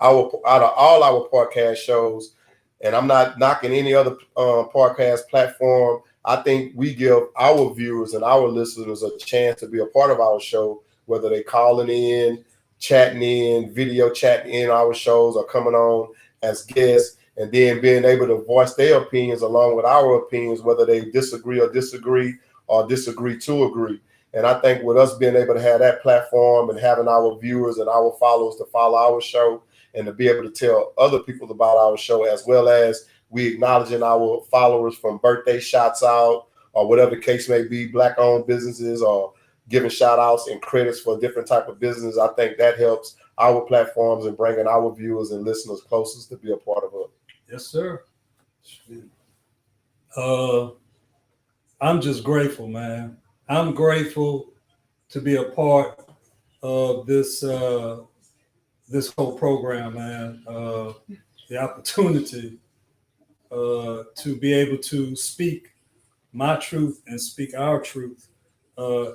out of all our podcast shows, and I'm not knocking any other podcast platform, I think we give our viewers and our listeners a chance to be a part of our show, whether they calling in, chatting in, video chatting in our shows, or coming on as guests, and then being able to voice their opinions along with our opinions, whether they disagree or disagree to agree. And I think with us being able to have that platform and having our viewers and our followers to follow our show and to be able to tell other people about our show, as well as we acknowledging our followers from birthday shouts out or whatever the case may be, Black-owned businesses, or giving shout outs and credits for different type of business. I think that helps our platforms and bringing our viewers and listeners closest to be a part of it. Yes, sir. I'm just grateful, man. I'm grateful to be a part of this whole program, man. The opportunity to be able to speak my truth and speak our truth,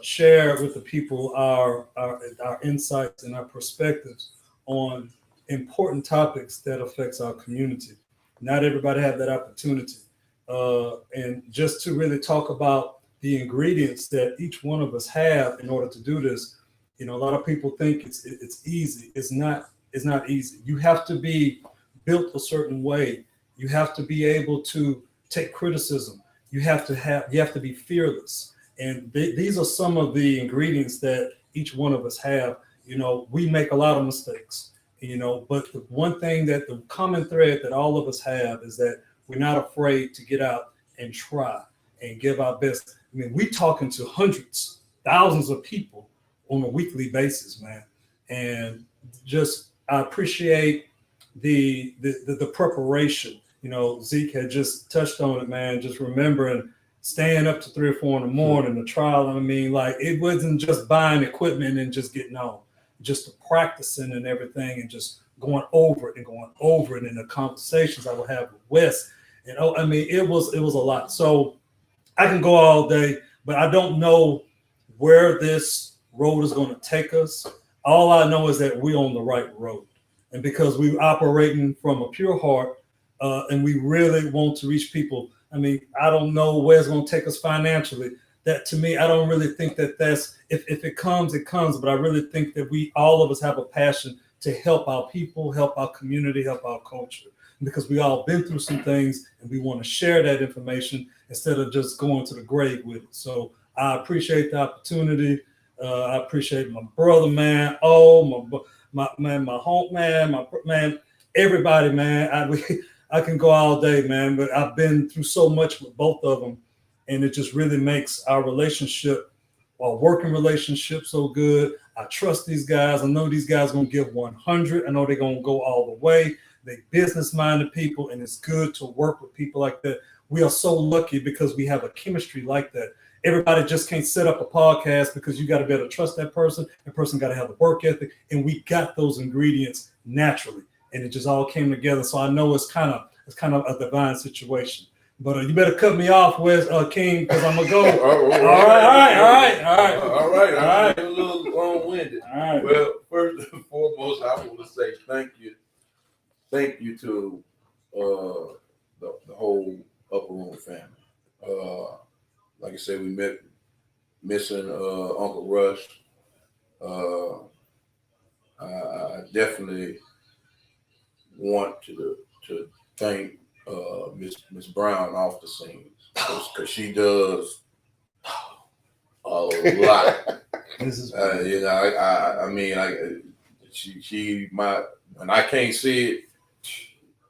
share with the people our insights and our perspectives on important topics that affects our community. Not everybody had that opportunity. And just to really talk about the ingredients that each one of us have in order to do this. You know, a lot of people think it's easy. It's not easy. You have to be built a certain way. You have to be able to take criticism. You have to be fearless. And these are some of the ingredients that each one of us have. You know, we make a lot of mistakes, you know, but the one thing that the common thread that all of us have is that we're not afraid to get out and try and give our best. I mean, we talking to hundreds, thousands of people on a weekly basis, man. And just, I appreciate the preparation. You know, Zeke had just touched on it, man. Just remembering staying up to 3 or 4 in the morning, the trial. I mean, like, it wasn't just buying equipment and just getting on, just the practicing and everything, and just going over it and the conversations I would have with Wes. And I mean, it was a lot. So I can go all day, but I don't know where this road is going to take us. All I know is that we're on the right road. And because we're operating from a pure heart, and we really want to reach people. I mean, I don't know where it's going to take us financially. That, to me, I don't really think that that's, if it comes, it comes. But I really think that all of us have a passion to help our people, help our community, help our culture. Because we all been through some things, and we want to share that information instead of just going to the grave with it. So I appreciate the opportunity. I appreciate my brother, man. Oh, my home, man, everybody, man. I can go all day, man, but I've been through so much with both of them, and it just really makes our relationship, our working relationship, so good. I trust these guys. I know these guys are going to give 100. I know they're going to go all the way. They business-minded people, and it's good to work with people like that. We are so lucky because we have a chemistry like that. Everybody just can't set up a podcast because you got to be able to trust that person. That person got to have the work ethic, and we got those ingredients naturally, and it just all came together. So I know it's kind of a divine situation. But you better cut me off, Wes King, because I'm gonna go. All right. I'm a little long-winded. All right. Well, first and foremost, I want to say thank you to the whole Upper Room family. Like I said, we missing Uncle Russ. I definitely want to thank Ms Brown off the scenes because she does a lot. This is You know, I mean, she might, when I can't see it,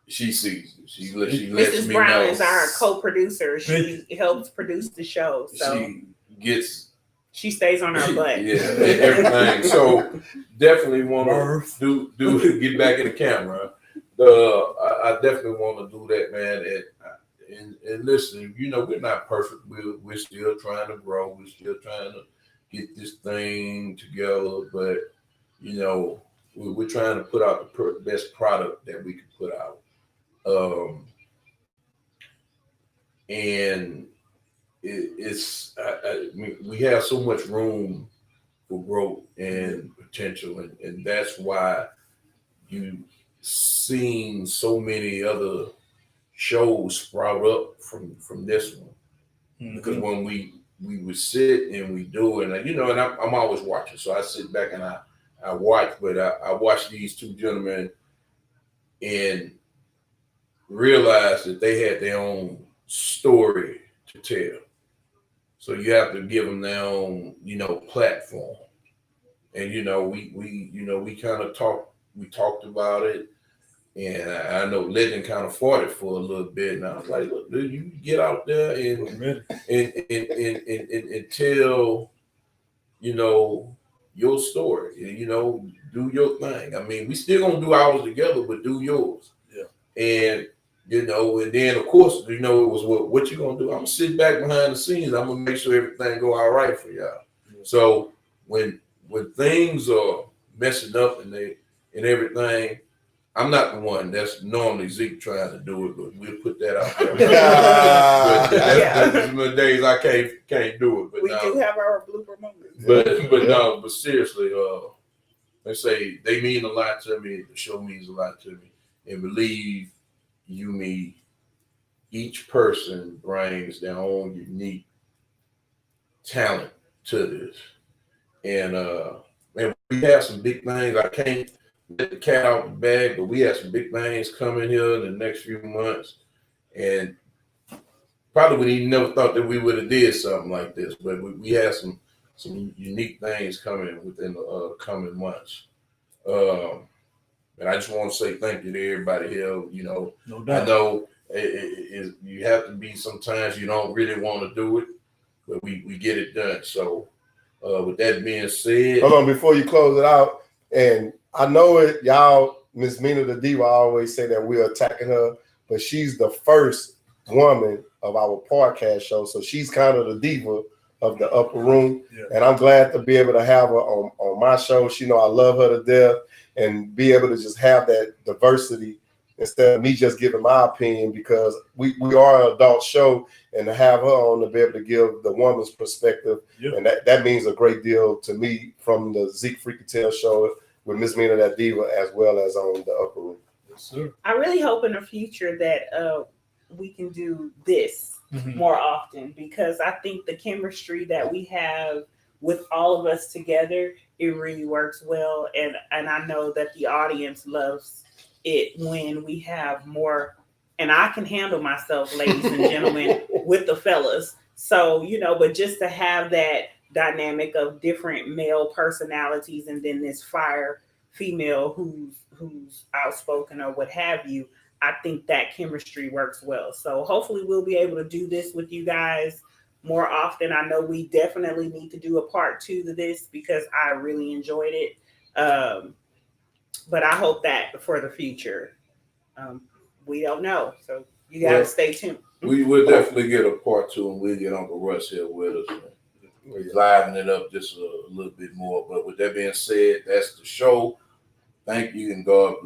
she sees it. She lets Mrs. me Brown know. is our co-producer. She helps produce the show. So she gets She stays on her butt. Yeah, everything. So definitely want to do get back in the camera. I definitely want to do that, man. And listen, you know, we're not perfect. We're still trying to grow. We're still trying to get this thing together. But you know, we're trying to put out the best product that we can put out. And we have so much room for growth and potential, and that's why you've seen so many other shows sprout up from this one. Because when we would sit and we do it, and you know, and I'm always watching, so I sit back and I watch, but I watch these two gentlemen and realize that they had their own story to tell. So you have to give them their own, you know, platform. And you know, we kind of talked about it, and I know Legend kind of fought it for a little bit, and I was like, look, dude, you get out there and tell, you know, your story, you know, do your thing. I mean, we still gonna do ours together, but do yours. Yeah. And you know, and then of course, you know, it was what you gonna do? I'm gonna sit back behind the scenes. I'm gonna make sure everything go all right for y'all. Yeah. So when things are messing up and everything, I'm not the one that's normally Zeke trying to do it, but we'll put that out there. That's the days I can't do it. But we do have our blooper moments. But seriously, they say they mean a lot to me. The show means a lot to me, and believe you me, each person brings their own unique talent to this. And we have some big things. I can't let the cat out the bag, but we have some big things coming here in the next few months. And probably we never thought that we would have did something like this, but we have some unique things coming within the coming months. And I just want to say thank you to everybody here. You know, no doubt. I know you have to be, sometimes you don't really want to do it, but we get it done. So with that being said. Hold on, before you close it out, and I know it, y'all, Ms Meena Da Diva always say that we're attacking her, but she's the first woman of our podcast show. So she's kind of the diva of the upper room. Yeah. And I'm glad to be able to have her on my show. She know I love her to death, and be able to just have that diversity instead of me just giving my opinion, because we are an adult show, and to have her on to be able to give the woman's perspective. Yeah. And that means a great deal to me from the Zeke Freaky Tales show with Ms Meena Da Diva, as well as on the upper room. Yes, sir. I really hope in the future that we can do this more often, because I think the chemistry that we have with all of us together, it really works well. And I know that the audience loves it when we have more, and I can handle myself, ladies and gentlemen, with the fellas. So, you know, but just to have that dynamic of different male personalities, and then this fire female who's outspoken or what have you, I think that chemistry works well. So hopefully we'll be able to do this with you guys more often. I know we definitely need to do a part 2 to this, because I really enjoyed it. But I hope that for the future, we don't know. So you got to stay tuned. We will definitely get a part 2, and we'll get Uncle Russ here with us. We're liven it up just a little bit more. But with that being said, that's the show. Thank you, and God bless.